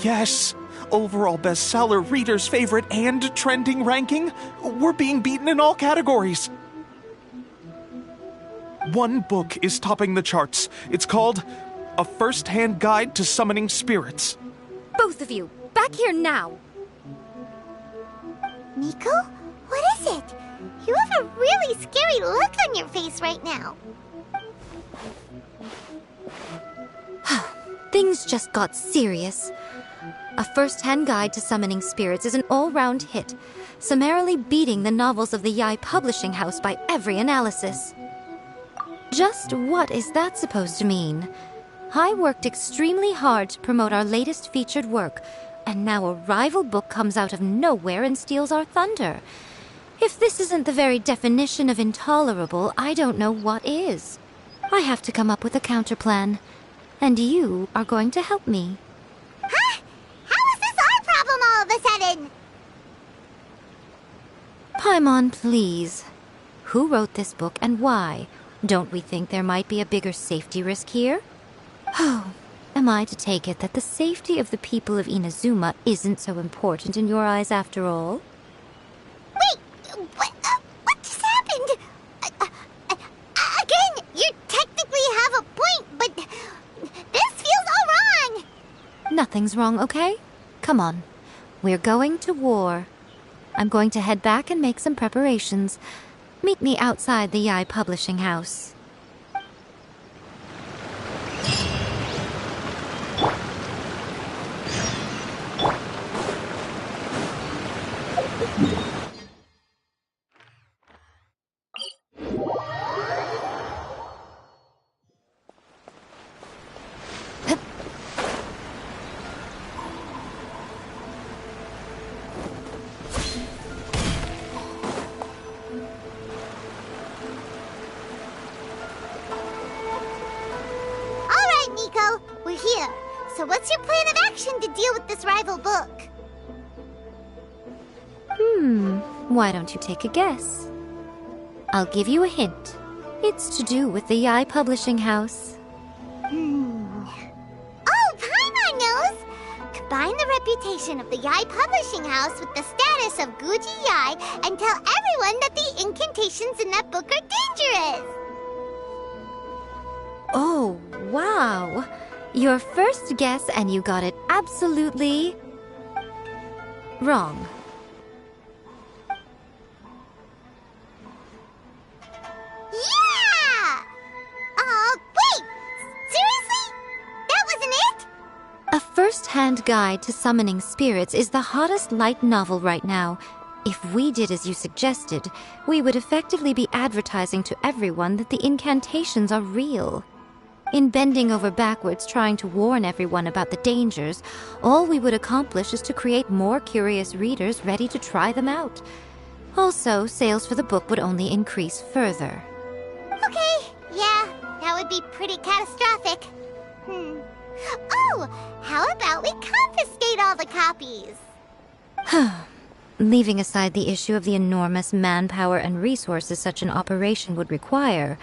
Yes. Overall bestseller, readers' favorite, and trending ranking. We're being beaten in all categories. One book is topping the charts. It's called A First-Hand Guide to Summoning Spirits. Both of you, back here now! Nico? What is it? You have a really scary look on your face right now. Things just got serious. A First-Hand Guide to Summoning Spirits is an all-round hit, summarily beating the novels of the Yai Publishing House by every analysis. Just what is that supposed to mean? I worked extremely hard to promote our latest featured work, and now a rival book comes out of nowhere and steals our thunder. If this isn't the very definition of intolerable, I don't know what is. I have to come up with a counterplan, and you are going to help me. Huh? How is this our problem all of a sudden? Paimon, please. Who wrote this book and why? Don't we think there might be a bigger safety risk here? Oh, am I to take it that the safety of the people of Inazuma isn't so important in your eyes after all? Wait, what just happened? Again, you technically have a point, but this feels all wrong. Nothing's wrong, okay? Come on. We're going to war. I'm going to head back and make some preparations. Meet me outside the Yai Publishing House. We're here. So what's your plan of action to deal with this rival book? Why don't you take a guess? I'll give you a hint. It's to do with the Yai Publishing House. Oh, Paimon knows! Combine the reputation of the Yai Publishing House with the status of Guji Yai and tell everyone that the incantations in that book are dangerous! Oh, wow! Your first guess and you got it absolutely wrong. Yeah! Wait! Seriously? That wasn't it? A First-Hand Guide to Summoning Spirits is the hottest light novel right now. If we did as you suggested, we would effectively be advertising to everyone that the incantations are real. In bending over backwards trying to warn everyone about the dangers, all we would accomplish is to create more curious readers ready to try them out. Also, sales for the book would only increase further. Okay, yeah, that would be pretty catastrophic. Oh, how about we confiscate all the copies? Leaving aside the issue of the enormous manpower and resources such an operation would require,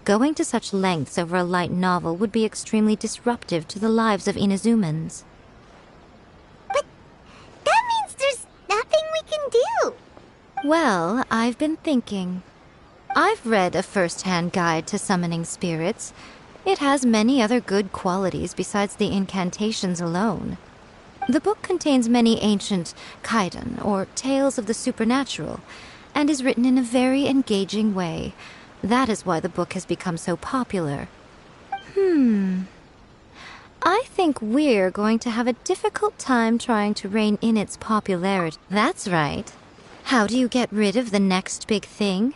going to such lengths over a light novel would be extremely disruptive to the lives of Inazumans. But that means there's nothing we can do. Well, I've been thinking. I've read A First-Hand Guide to Summoning Spirits. It has many other good qualities besides the incantations alone. The book contains many ancient kaiden, or tales of the supernatural, and is written in a very engaging way. That is why the book has become so popular. I think we're going to have a difficult time trying to rein in its popularity. That's right. How do you get rid of the next big thing?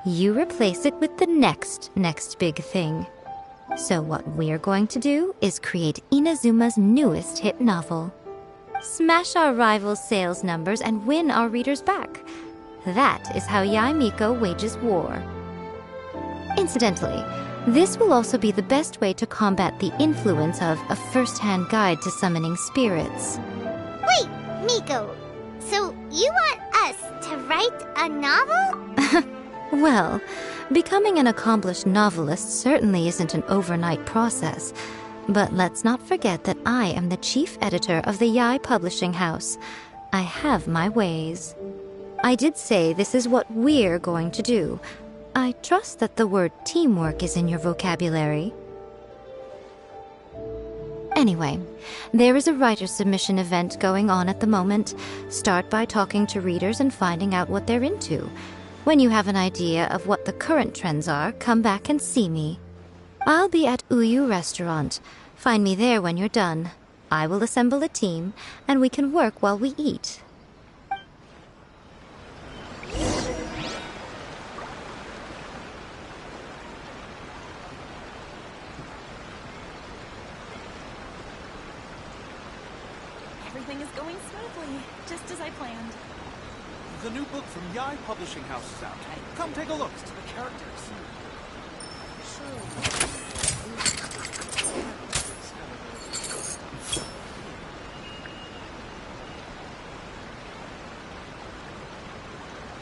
You replace it with the next big thing. So what we're going to do is create Inazuma's newest hit novel. smash our rivals' sales numbers, and win our readers back. That is how Yae Miko wages war. Incidentally, this will also be the best way to combat the influence of a first-hand guide to summoning spirits. Wait, Miko, so you want us to write a novel? Well, becoming an accomplished novelist certainly isn't an overnight process. But let's not forget that I am the chief editor of the Yae Publishing House. I have my ways. I did say this is what we're going to do. I trust that the word teamwork is in your vocabulary. Anyway, there is a writer submission event going on at the moment. Start by talking to readers and finding out what they're into. When you have an idea of what the current trends are, come back and see me. I'll be at Uyu Restaurant. Find me there when you're done. I will assemble a team, and we can work while we eat. Everything is going smoothly, just as I planned. The new book from Yae Publishing House is out. Come take a look at the characters. Sure.